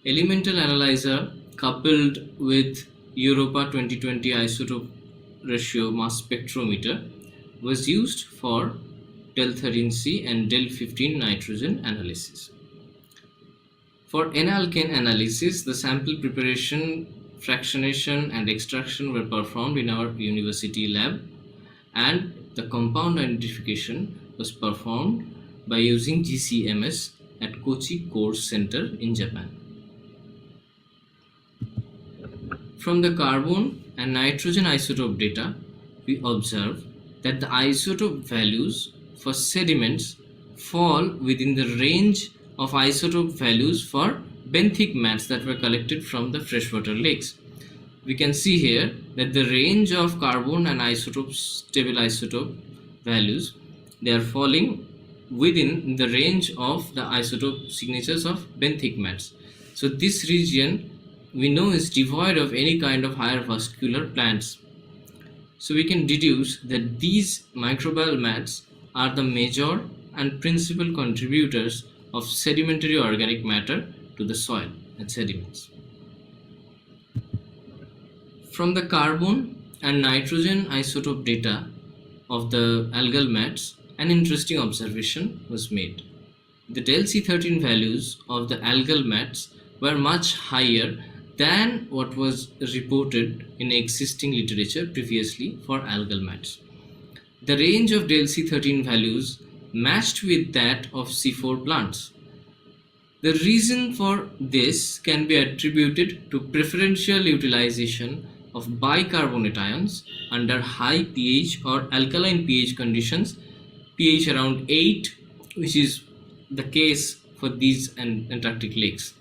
Elemental analyzer coupled with Europa 2020 isotope ratio mass spectrometer was used for del 13C and del 15 nitrogen analysis. For N-alkane analysis, the sample preparation, fractionation and extraction were performed in our university lab, and the compound identification was performed by using GCMS at Kochi Course Center in Japan. From the carbon and nitrogen isotope data, we observe that the isotope values for sediments fall within the range of isotope values for benthic mats that were collected from the freshwater lakes. We can see here that the range of carbon and stable isotope values, they are falling within the range of the isotope signatures of benthic mats. So this region we know is devoid of any kind of higher vascular plants. So we can deduce that these microbial mats are the major and principal contributors of sedimentary organic matter to the soil and sediments. From the carbon and nitrogen isotope data of the algal mats, an interesting observation was made. The del C13 values of the algal mats were much higher than what was reported in existing literature previously for algal mats. The range of del C13 values matched with that of C4 plants. The reason for this can be attributed to preferential utilization of bicarbonate ions under high pH or alkaline pH conditions, pH around 8, which is the case for these Antarctic lakes.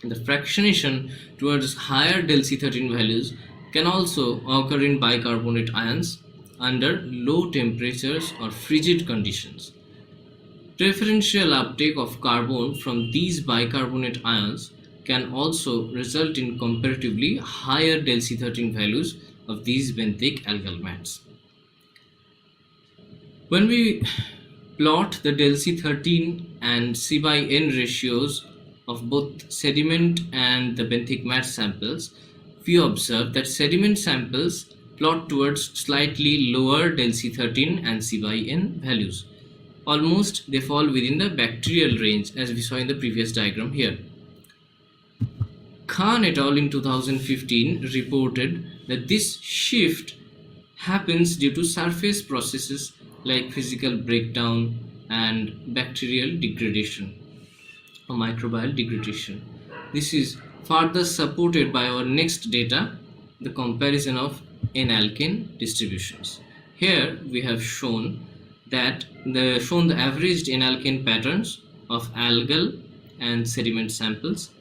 The fractionation towards higher del C13 values can also occur in bicarbonate ions under low temperatures or frigid conditions. Preferential uptake of carbon from these bicarbonate ions can also result in comparatively higher del C13 values of these benthic algal mats. When we plot the del C13 and C/N ratios of both sediment and the benthic mat samples, we observe that sediment samples plot towards slightly lower del C13 and C/N values. Almost they fall within the bacterial range, as we saw in the previous diagram here. Khan et al. In 2015 reported that this shift happens due to surface processes like physical breakdown and bacterial degradation or microbial degradation. This is further supported by our next data, the comparison of N-alkane distributions. Here we have shown that the averaged N-alkane patterns of algal and sediment samples.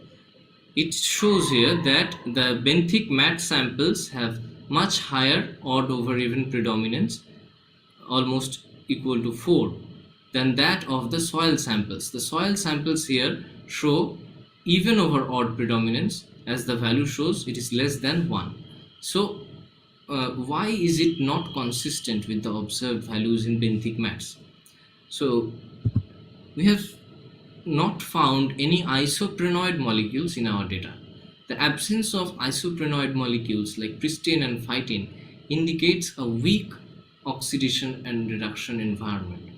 It shows here that the benthic mat samples have much higher odd over even predominance, almost equal to 4, than that of the soil samples. The soil samples here show even over odd predominance, as the value shows it is less than 1. So why is it not consistent with the observed values in benthic mats? So we have not found any isoprenoid molecules in our data. The absence of isoprenoid molecules like pristine and phytine indicates a weak oxidation and reduction environment,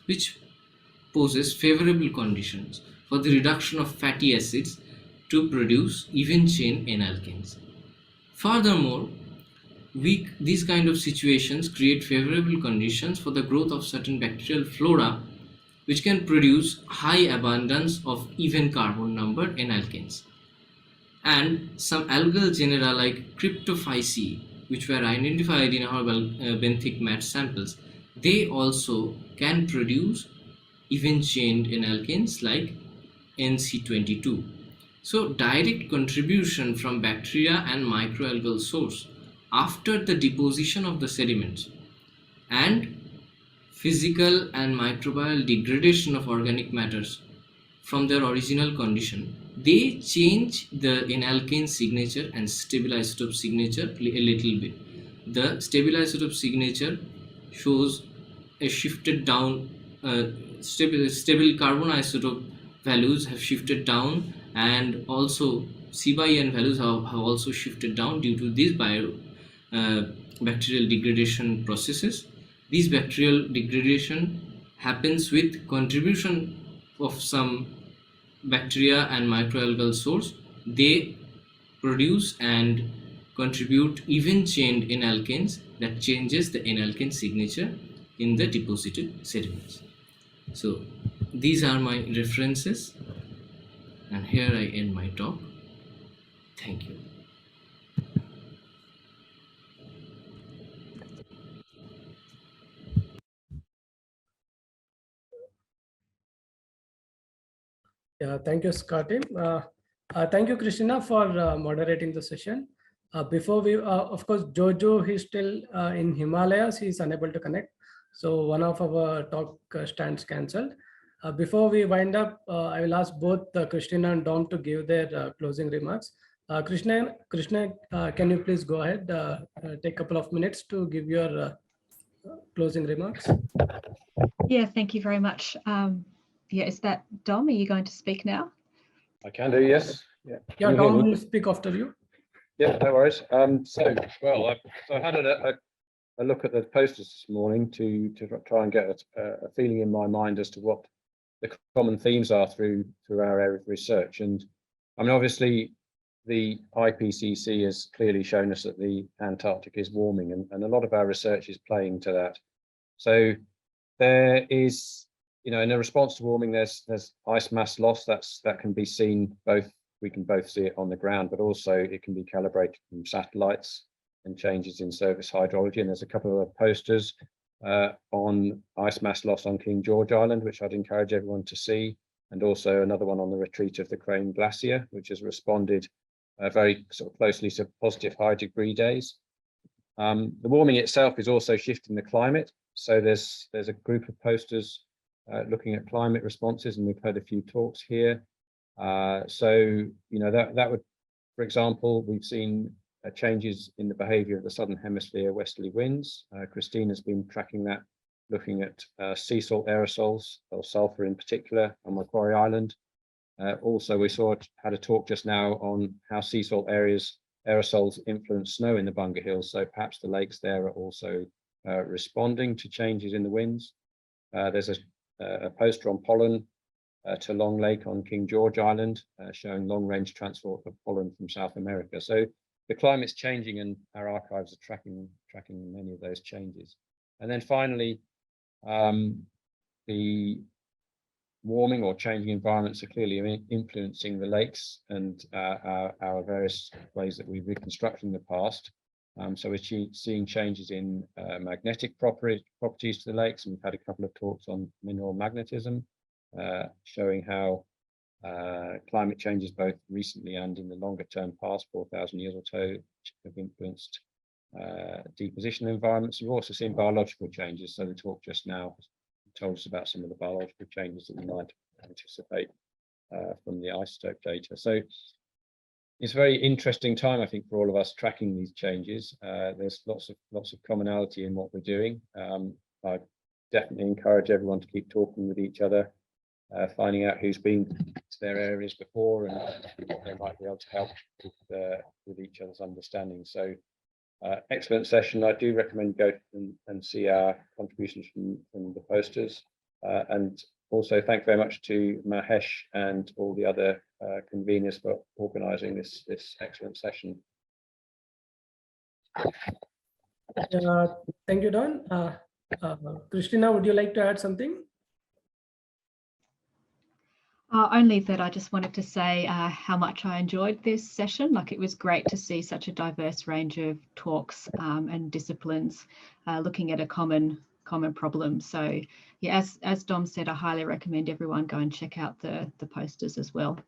which poses favorable conditions for the reduction of fatty acids to produce even chain N-alkanes. Furthermore, these kind of situations create favorable conditions for the growth of certain bacterial flora, which can produce high abundance of even carbon number N-alkanes. And some algal genera like Cryptophyceae, which were identified in our benthic mat samples, they also can produce even chained N-alkanes like NC22. So direct contribution from bacteria and microalgal source after the deposition of the sediments, and physical and microbial degradation of organic matters from their original condition. They change the enalkane signature and stable isotope signature a little bit. The stable isotope signature shows a shifted down, stable carbon isotope values have shifted down, and also C/N values have also shifted down due to these bacterial degradation processes. These bacterial degradation happens with contribution of some bacteria and microalgal source. They produce and contribute even chained enalkanes that changes the enalkane signature in the deposited sediments. So these are my references, and here I end my talk. Thank you. Yeah, thank you, Scotty. Thank you, Krystyna, for moderating the session. Before we, of course, Jojo, he's still in Himalayas. He's unable to connect. So one of our talk stands cancelled. Before we wind up, I will ask both Krystyna and Dom to give their closing remarks. Krystyna, can you please go ahead, take a couple of minutes to give your closing remarks? Yeah, thank you very much. Yeah, is that Dom? Are you going to speak now? I can do, yes. Yeah, Yeah, Dom will speak after you. Yeah, no worries. Well, I had a look at the posters this morning to try and get a feeling in my mind as to what the common themes are through our area of research. And I mean, obviously, the IPCC has clearly shown us that the Antarctic is warming, and a lot of our research is playing to that. So there is, you know, in a response to warming, there's ice mass loss that can be seen both. We can both see it on the ground, but also it can be calibrated from satellites and changes in surface hydrology. And there's a couple of posters on ice mass loss on King George Island, which I'd encourage everyone to see, and also another one on the retreat of the Crane Glacier, which has responded very sort of closely to positive high degree days. The warming itself is also shifting the climate. So there's a group of posters looking at climate responses, and we've heard a few talks here. So, you know, that would, for example, we've seen changes in the behavior of the southern hemisphere westerly winds. Krystyna's been tracking that, looking at sea salt aerosols, or sulfur in particular, on Macquarie Island. Also, we had a talk just now on how sea salt aerosols influence snow in the Bunga Hills. So perhaps the lakes there are also responding to changes in the winds. There's a poster on pollen to Long Lake on King George Island, showing long-range transport of pollen from South America. So the climate's changing, and our archives are tracking many of those changes. And then finally, the warming or changing environments are clearly influencing the lakes and our various ways that we've reconstructed in the past. So we're seeing changes in magnetic properties to the lakes, and we've had a couple of talks on mineral magnetism, showing how climate changes both recently and in the longer term past, 4,000 years or so, have influenced deposition environments. We've also seen biological changes. So the talk just now told us about some of the biological changes that we might anticipate from the isotope data. So it's a very interesting time, I think, for all of us tracking these changes. There's lots of commonality in what we're doing. I definitely encourage everyone to keep talking with each other, finding out who's been to their areas before and what they might be able to help with each other's understanding. So excellent session. I do recommend you go and see our contributions from the posters. And also thank you very much to Mahesh and all the other conveners for organising this excellent session. Thank you, Don. Krystyna, would you like to add something? Only that I just wanted to say how much I enjoyed this session. Like, it was great to see such a diverse range of talks and disciplines looking at a common problem. So yeah, as Dom said, I highly recommend everyone go and check out the posters as well.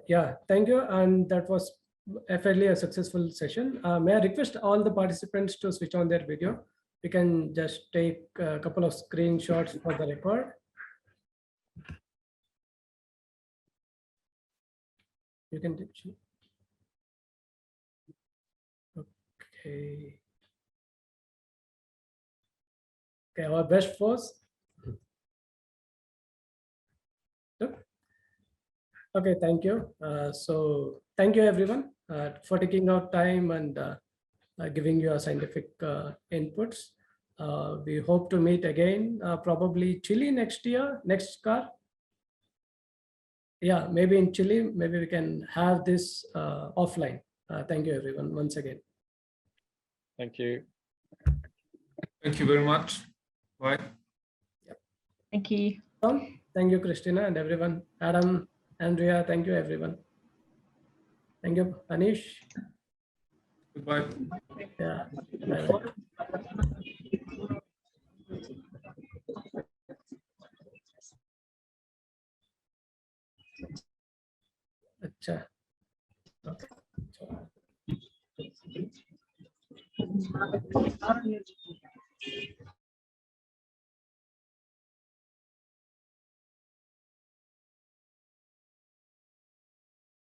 Yeah, thank you. And that was a fairly successful session. May I request all the participants to switch on their video? We can just take a couple of screenshots for the record. You can take. Okay. Okay, our best force. Yep. Okay, thank you. So thank you everyone for taking out time and giving your scientific inputs. We hope to meet again, probably Chile next year, next car. Yeah, maybe in Chile, maybe we can have this offline. Thank you everyone once again. Thank you. Thank you very much. Bye. Thank you. Thank you, Krystyna, and everyone. Adam, Andrea, thank you everyone. Thank you, Anish. Goodbye. Yeah. Bye-bye. Acha. Okay.